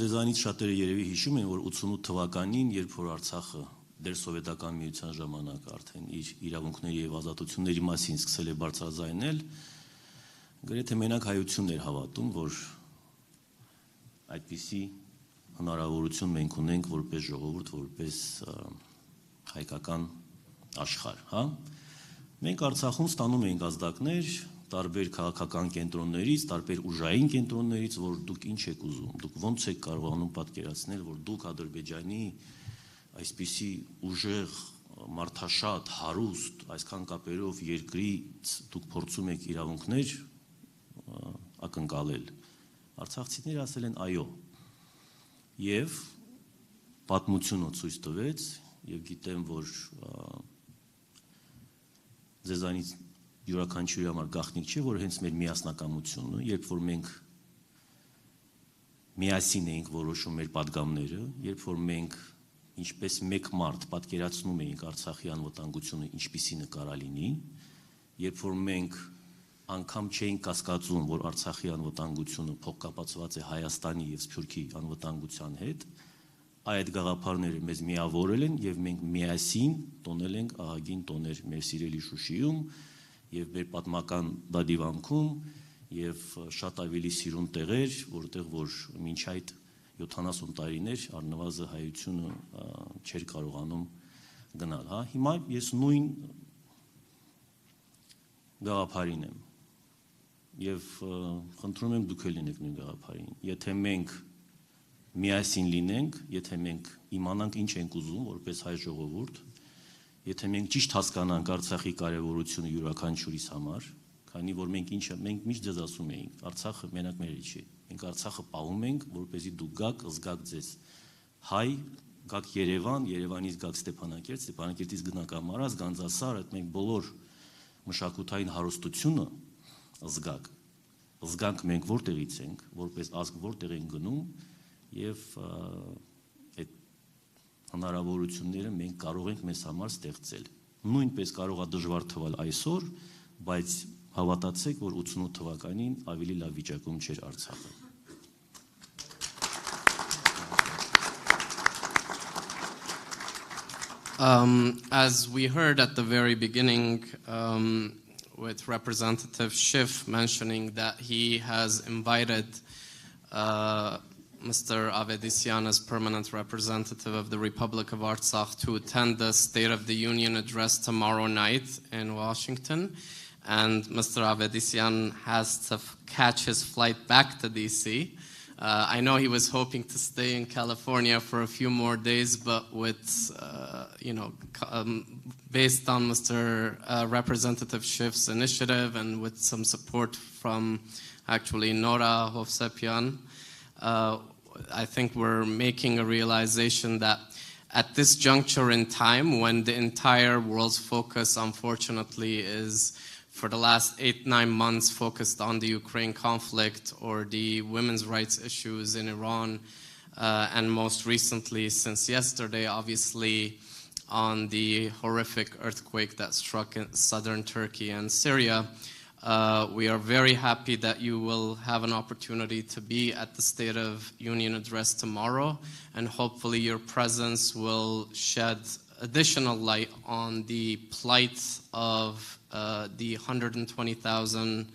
ձեզանից շատերը երևի հիշում են, որ 88 թվականին, երբ որ Արցախը դեր սովետական միության ժամանակ արդեն իր իրավունքների եւ ազատությունների մասին սկսել է բարձրաձայնել, գրեթե մենակ հայությունն էր հավատում, որ այդպիսի հնարավորություն մենք ունենք որպես ժողովուրդ, որպես հայկական աշխարհ, հա։ Մենք Արցախում ստանում էինք ազդակներ տարբեր քաղաքական կենտրոններից, տարբեր ուժային կենտրոններից, որ դուք ինչ եք ուզում, դուք ոնց եք կարողանում պատկերացնել, որ դուք Ադրբեջանի այսպիսի ուժեղ, մարդաշատ, հարուստ, այսքան կապերով երկրից դուք փորձում եք իրավունքներ ակնկալել։ Արցախցիները ասել են այո։ Եվ պատմությունը ցույց տվեց, եւ գիտեմ, որ ձեզանից յուրաքանչյուրի համար գաղտնիք չէ, որ հենց մեր միասնականությունը, երբ որ մենք միասին էինք որոշում մեր падգամները, երբ որ մենք ինչպես մեկ մարդ պատկերացնում էինք Արցախի անվտանգությունը ինչպիսի նկարա լինի, երբ որ մենք անգամ չէինք կասկածում, որ Արցախի անվտանգությունը փոխկապացված է Հայաստանի եւ Սփյուռքի անվտանգության հետ, այդ գաղափարները մեզ միավորել են եւ մենք միասին տոնել ենք ահագին տոներ մեր սիրելի Շուշիում եւ մեր պատմական դադիվանքում եւ շատ ավելի սիրուն տեղեր, որտեղ որ մինչ այդ 70 տարիներ առնվազն հայությունը չէր կարողանում գնալ, հա։ Հիմա ես նույն գաղափարին եմ եւ խնդրում եմ դուք էլ լինեք նույն գաղափարին։ Եթե մենք միասին լինենք, եթե մենք իմանանք ինչ ենք ուզում որպես հայ ժողովուրդ, եթե մենք ճիշտ հասկանանք Արցախի կարևորությունը յուրաքանչյուրիս համար, քանի որ մենք միշտ ձեզ ասում էինք, Արցախը մենակ մերի չի, մենք Արցախը պահում ենք, որպեսզի դուք գաք, զգաք ձեզ հայ, գաք Երևան, Երևանից գաք Ստեփանակերտ, Ստեփանակերտից գնաք Ամարաց, Գանձասար, այդ մենք բոլոր մշակութային հարստությունը զգանք մենք որտեղից ենք, որպես ազգ որտեղ ենք գնում եւ այդ հնարավորությունները մենք կարող ենք մեզ համար ստեղծել։ Նույնպես կարող է դժվար թվալ այսօր, բայց հավատացեք, որ 88 թվականին ավելի լավ վիճակում չէր Արցախը։ As we heard at the very beginning, with Representative Schiff mentioning that he has invited Mr. Avedisyan as permanent representative of the Republic of Artsakh to attend the State of the Union address tomorrow night in Washington. And Mr. Avedisyan has to catch his flight back to DC. I know he was hoping to stay in California for a few more days, but with, based on Mr. Representative Schiff's initiative and with some support from actually Nora Hovsepian, I think we're making a realization that at this juncture in time, when the entire world's focus, unfortunately, is for the last 8-9 months focused on the Ukraine conflict or the women's rights issues in Iran, and most recently, since yesterday, obviously, on the horrific earthquake that struck in southern Turkey and Syria. We are very happy that you will have an opportunity to be at the State of Union address tomorrow, and hopefully your presence will shed additional light on the plight of the 120,000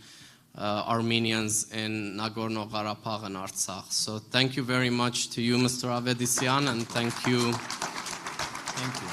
Armenians in Nagorno-Karabakh and Artsakh. So thank you very much to you, Mr. Avedisyan, and thank you. Thank you.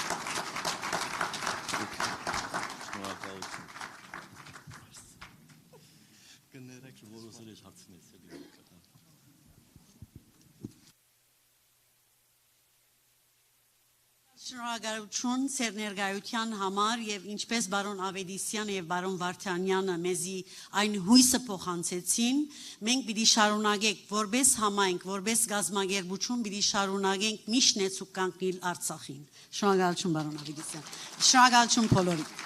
Շնորհակալություն ձեր ներկայության համար եւ ինչպես բարոն Ավետիսյանը եւ բարոն Վարդանյանը մեզի այն հույսը փոխանցեցին, մենք պիտի շարունակենք որպես համայնք, որպես գազագերբություն պիտի շարունակենք միշտ նեցուկ կանգնել Արցախին։ Շնորհակալություն բարոն Ավետիսյան։ Շնորհակալություն բոլորին։